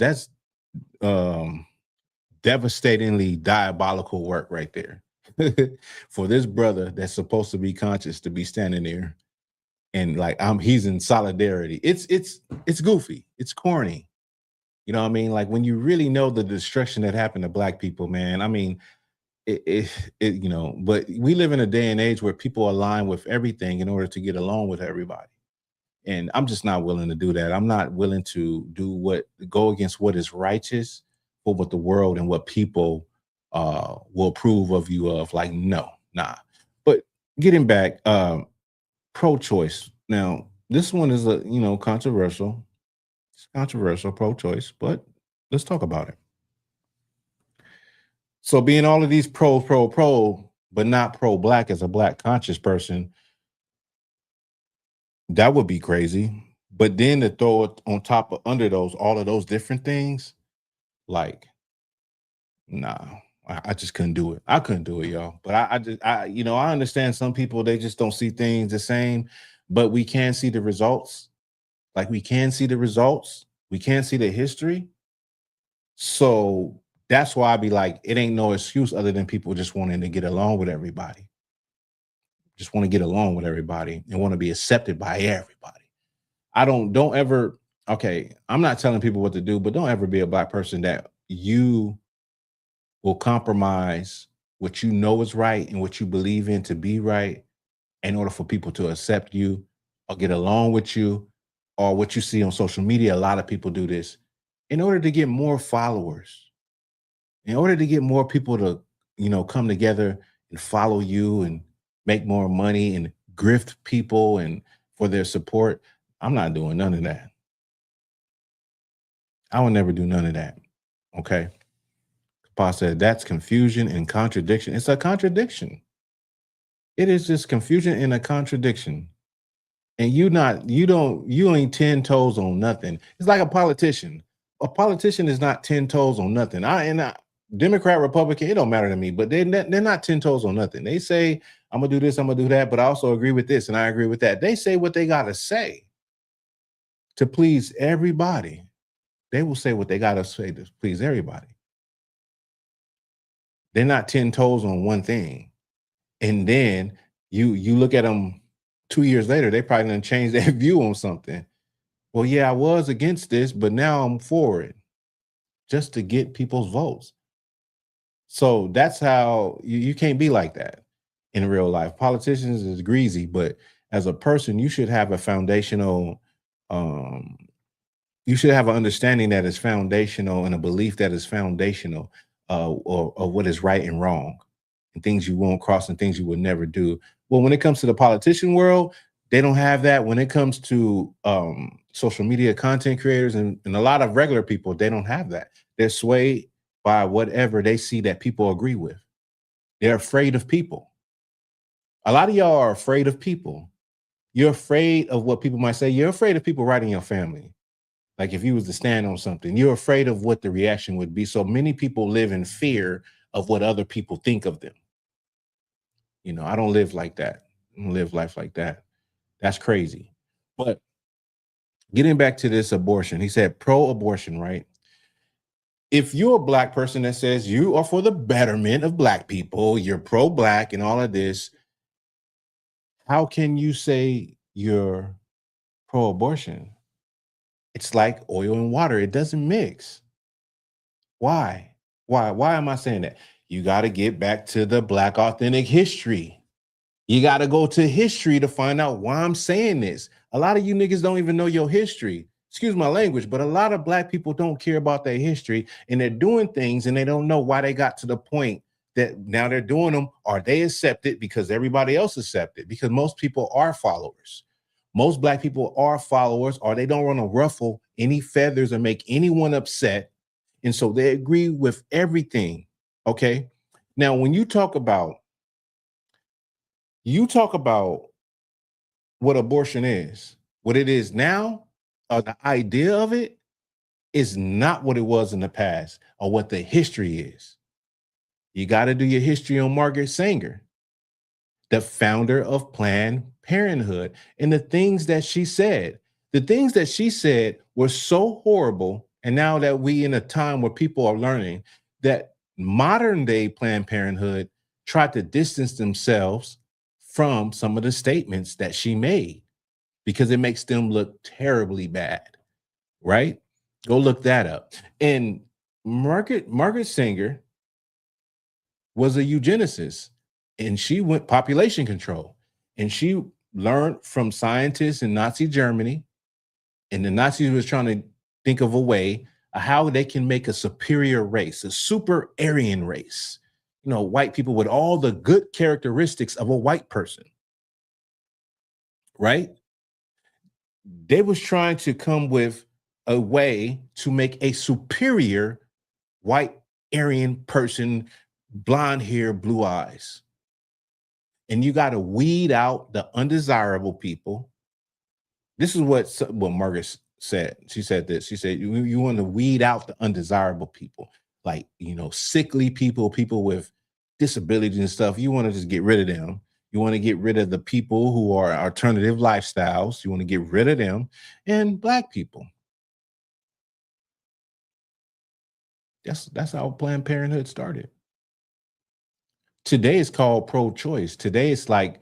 devastatingly diabolical work right there. For this brother that's supposed to be conscious to be standing there and like he's in solidarity. It's goofy. It's corny. You know what I mean? Like, when you really know the destruction that happened to Black people, man. I mean, but we live in a day and age where people align with everything in order to get along with everybody. And I'm just not willing to do that. I'm not willing to go against what is righteous for what the world and what people will approve of you of. Like, no, nah. But getting back, pro-choice. Now, this one is controversial. It's controversial, pro-choice, but let's talk about it. So being all of these pro, but not pro-Black as a Black conscious person, that would be crazy. But then to throw it on top of all of those different things, like, nah, I just couldn't do it. I couldn't do it, y'all. But I understand some people, they just don't see things the same, but we can see the results. Like, we can see the results. We can see the history. So that's why I be like, it ain't no excuse other than people just wanting to get along with everybody. Just want to get along with everybody and want to be accepted by everybody. Don't ever okay, I'm not telling people what to do, but don't ever be a black person that you will compromise what you know is right and what you believe in to be right in order for people to accept you or get along with you, or what you see on social media. A lot of people do this in order to get more followers, in order to get more people to, come together and follow you and make more money and grift people and for their support. I'm not doing none of that. I would never do none of that. Okay. Paul said that's confusion and contradiction. It's a contradiction. It is just confusion and a contradiction. And you ain't 10 toes on nothing. It's like a politician. A politician is not 10 toes on nothing. Democrat, Republican, it don't matter to me, but they're not 10 toes on nothing. They say, I'm gonna do this, I'm gonna do that, but I also agree with this and I agree with that. They say what they gotta say to please everybody. They will say what they gotta say to please everybody. They're not 10 toes on one thing. And then you look at them 2 years later, they probably done changed their view on something. Well, yeah, I was against this, but now I'm for it, just to get people's votes. So that's how you can't be like that in real life. Politicians is greasy, but as a person, you should have a foundational, you should have an understanding that is foundational and a belief that is foundational, or what is right and wrong, and things you won't cross and things you would never do. Well, when it comes to the politician world, they don't have that. When it comes to social media content creators and a lot of regular people, they don't have that. They're swayed by whatever they see that people agree with. They're afraid of people. A lot of y'all are afraid of people. You're afraid of what people might say. You're afraid of people writing your family. Like if you was to stand on something, you're afraid of what the reaction would be. So many people live in fear of what other people think of them. I don't live like that. I don't live life like that. That's crazy. But getting back to this abortion, he said pro-abortion, right? If you're a black person that says you are for the betterment of black people, you're pro-black and all of this, how can you say you're pro-abortion? It's like oil and water. It doesn't mix. Why? Why am I saying that? You got to get back to the Black authentic history. You got to go to history to find out why I'm saying this. A lot of you niggas don't even know your history. Excuse my language, but a lot of black people don't care about their history, and they're doing things and they don't know why they got to the point that now they're doing them. Are they accepted because everybody else accepted? Because most people are followers. Most black people are followers, or they don't want to ruffle any feathers or make anyone upset. And so they agree with everything. Okay. Now, when you talk about what abortion is, what it is now, or the idea of it is not what it was in the past or what the history is. You got to do your history on Margaret Sanger, the founder of Planned Parenthood, and the things that she said. The things that she said were so horrible. And now that we in a time where people are learning that modern day Planned Parenthood tried to distance themselves from some of the statements that she made because it makes them look terribly bad, right? Go look that up. And Margaret Sanger was a eugenicist, and she went population control, and she learned from scientists in Nazi Germany, and the Nazis was trying to think of a way of how they can make a superior race, a super Aryan race, white people with all the good characteristics of a white person, right? They was trying to come with a way to make a superior white Aryan person, blonde hair, blue eyes. And you got to weed out the undesirable people. This is what Margaret said. She said this. She said, you want to weed out the undesirable people, like, sickly people, people with disabilities and stuff. You want to just get rid of them. You want to get rid of the people who are alternative lifestyles. You want to get rid of them, and black people. That's how Planned Parenthood started. Today it's called pro-choice. Today it's like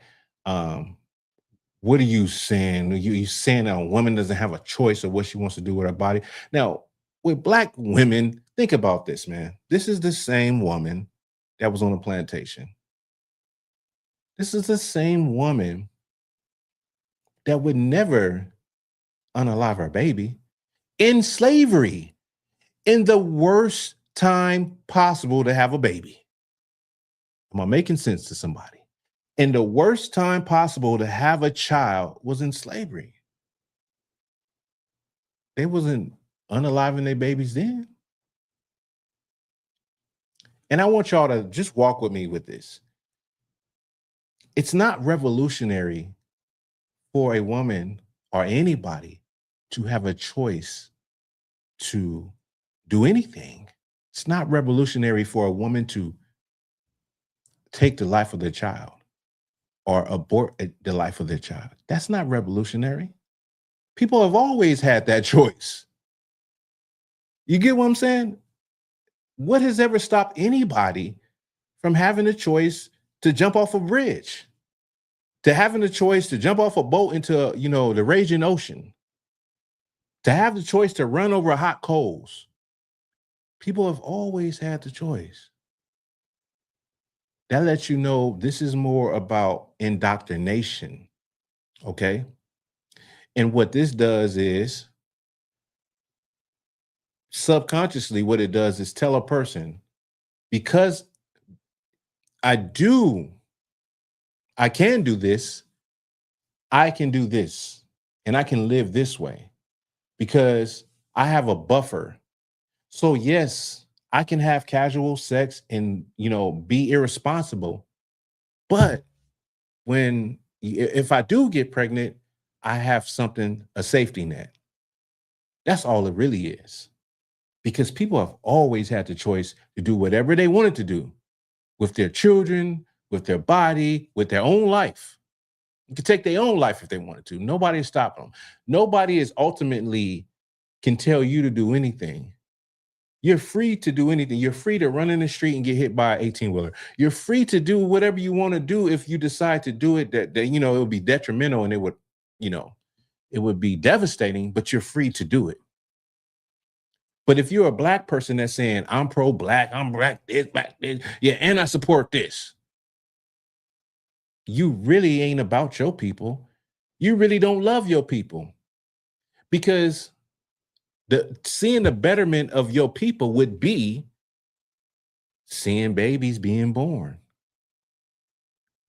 What are you saying? You saying that a woman doesn't have a choice of what she wants to do with her body? Now, with Black women, think about this, man. This is the same woman that was on a plantation. This is the same woman that would never unalive her baby in slavery, in the worst time possible to have a baby. Am I making sense to somebody? In the worst time possible to have a child was in slavery. They wasn't unaliving their babies then. And I want y'all to just walk with me with this. It's not revolutionary for a woman or anybody to have a choice to do anything. It's not revolutionary for a woman to take the life of their child or abort the life of their child. That's not revolutionary. People have always had that choice. You get what I'm saying? What has ever stopped anybody from having a choice to jump off a bridge, to having a choice to jump off a boat into, the raging ocean, to have the choice to run over hot coals? People have always had the choice. That lets you know this is more about indoctrination, okay? And what this does is, subconsciously, what it does is tell a person, because I can do this, I can do this, and I can live this way because I have a buffer. So yes, I can have casual sex and, be irresponsible. But if I do get pregnant, I have a safety net. That's all it really is. Because people have always had the choice to do whatever they wanted to do with their children, with their body, with their own life. You could take their own life if they wanted to. Nobody is stopping them. Nobody is ultimately can tell you to do anything. You're free to do anything. You're free to run in the street and get hit by an 18-wheeler. You're free to do whatever you want to do if you decide to do it that it would be detrimental and it would be devastating, but you're free to do it. But if you're a Black person that's saying, I'm pro-Black, I'm Black this, yeah, and I support this, you really ain't about your people. You really don't love your people, because seeing the betterment of your people would be seeing babies being born,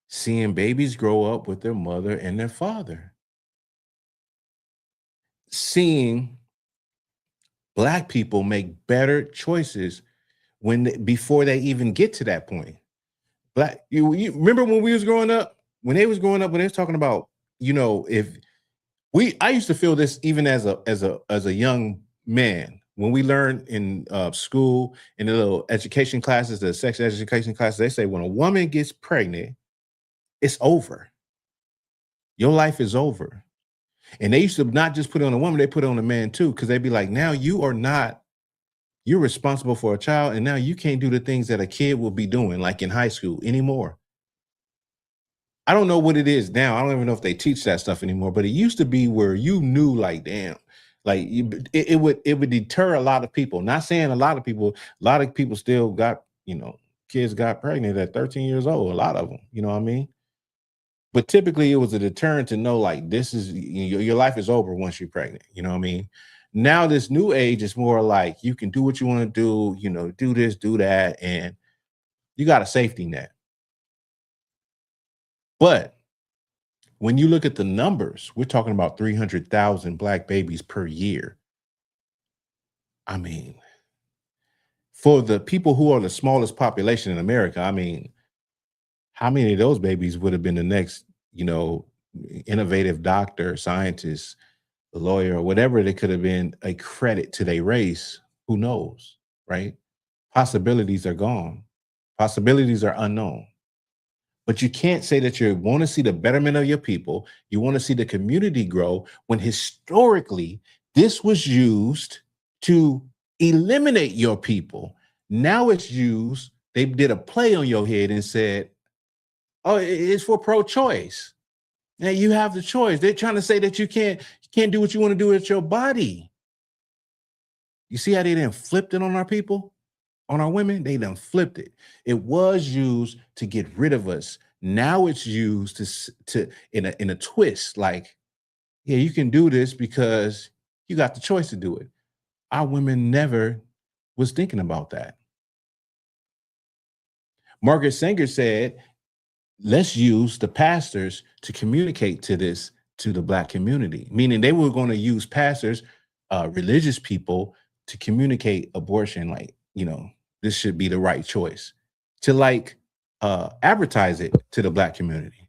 seeing babies grow up with their mother and their father, seeing Black people make better choices before they even get to that point. You remember when we was growing up, when they was talking about, I used to feel this even as a young man, when we learned in school, in the little education classes, the sex education classes, they say when a woman gets pregnant, it's over. Your life is over. And they used to not just put it on a woman, they put it on a man too, because they'd be like, now you're responsible for a child, and now you can't do the things that a kid will be doing, like in high school, anymore. I don't know what it is now. I don't even know if they teach that stuff anymore, but it used to be where you knew, like, damn, like it would deter a lot of people. Not saying a lot of people still got, kids got pregnant at 13 years old, a lot of them, you know what I mean? But typically it was a deterrent to know, like, this is, your life is over once you're pregnant, you know what I mean? Now this new age is more like you can do what you want to do, do this, do that, and you got a safety net. But when you look at the numbers, we're talking about 300,000 Black babies per year. I mean, for the people who are the smallest population in America, I mean, how many of those babies would have been the next, innovative doctor, scientist, lawyer, or whatever they could have been, a credit to their race? Who knows, right? Possibilities are gone. Possibilities are unknown. But you can't say that you want to see the betterment of your people, you want to see the community grow, when historically this was used to eliminate your people. Now it's used, they did a play on your head and said, oh, it's for pro-choice. And you have the choice. They're trying to say that you can't do what you want to do with your body. You see how they done flipped it on our people, on our women? They done flipped it. It was used to get rid of us. Now it's used to in a twist, like, yeah, you can do this because you got the choice to do it. Our women never was thinking about that. Margaret Sanger said, let's use the pastors to communicate to the Black community, meaning they were going to use pastors, religious people, to communicate abortion, like, this should be the right choice, to advertise it to the Black community.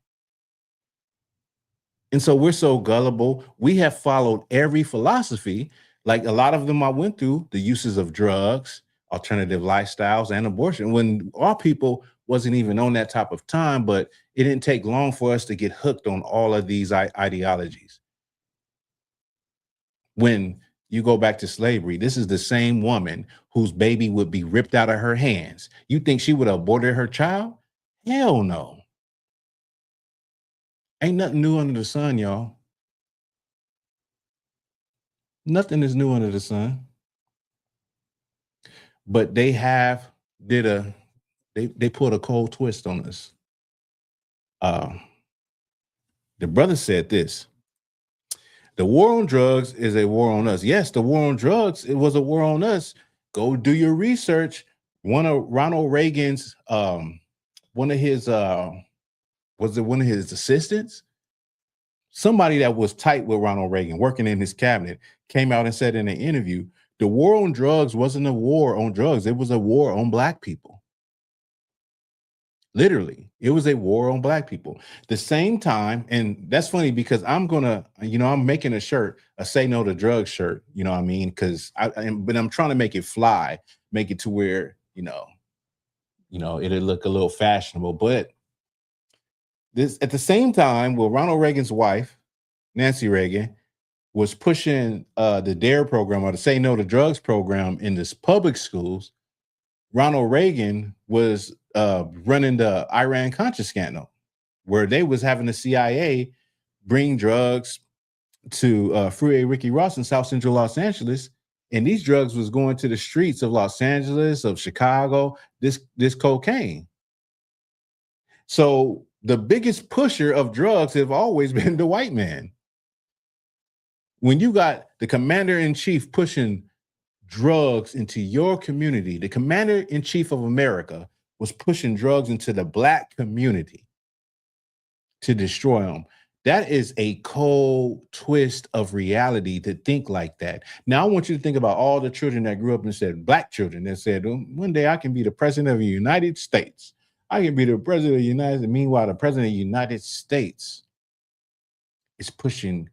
And so we're so gullible. We have followed every philosophy, like a lot of them I went through, the uses of drugs, alternative lifestyles, and abortion, when our people wasn't even on that type of time, but it didn't take long for us to get hooked on all of these ideologies. When you go back to slavery, this is the same woman whose baby would be ripped out of her hands. You think she would have aborted her child? Hell no. Ain't nothing new under the sun, y'all. Nothing is new under the sun. But they put a cold twist on us. The brother said this: the war on drugs is a war on us. Yes, the war on drugs, it was a war on us. Go do your research. One of Ronald Reagan's, one of his assistants? Somebody that was tight with Ronald Reagan, working in his cabinet, came out and said in an interview, the war on drugs wasn't a war on drugs. It was a war on Black people. Literally, it was a war on Black people. The same time, and that's funny because I'm making a shirt, a Say No to Drugs shirt, you know what I mean? But I'm trying to make it fly, make it to where, it'll look a little fashionable. But this, at the same time, Ronald Reagan's wife, Nancy Reagan, was pushing the DARE program, or the Say No to Drugs program, in this public schools, Ronald Reagan was running the Iran-Contra scandal, where they was having the CIA bring drugs to Freeway Ricky Ross in South Central Los Angeles, and these drugs was going to the streets of Los Angeles, of Chicago, this cocaine. So the biggest pusher of drugs have always been the white man. When you got the commander-in-chief pushing drugs into your community, the commander-in-chief of America was pushing drugs into the Black community to destroy them. That is a cold twist of reality to think like that. Now, I want you to think about all the children that grew up and said, Black children that said, one day I can be the president of the United States. I can be the president of the United States. Meanwhile, the president of the United States is pushing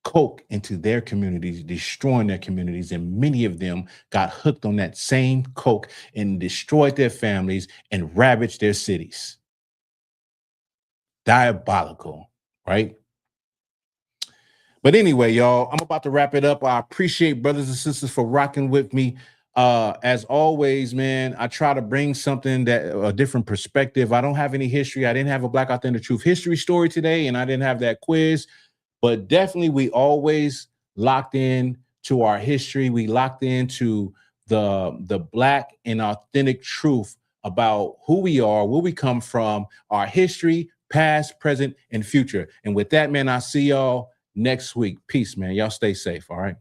coke into their communities, destroying their communities, and many of them got hooked on that same coke and destroyed their families and ravaged their cities. Diabolical, right? But anyway, y'all, I'm about to wrap it up. I appreciate brothers and sisters for rocking with me. As always, man, I try to bring something a different perspective. I don't have any history. I didn't have a Black Authentic Truth history story today, and I didn't have that quiz. But definitely, we always locked in to our history. We locked into the Black and authentic truth about who we are, where we come from, our history, past, present, and future. And with that, man, I'll see y'all next week. Peace, man. Y'all stay safe, all right?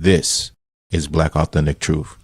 This is Black Authentic Truth.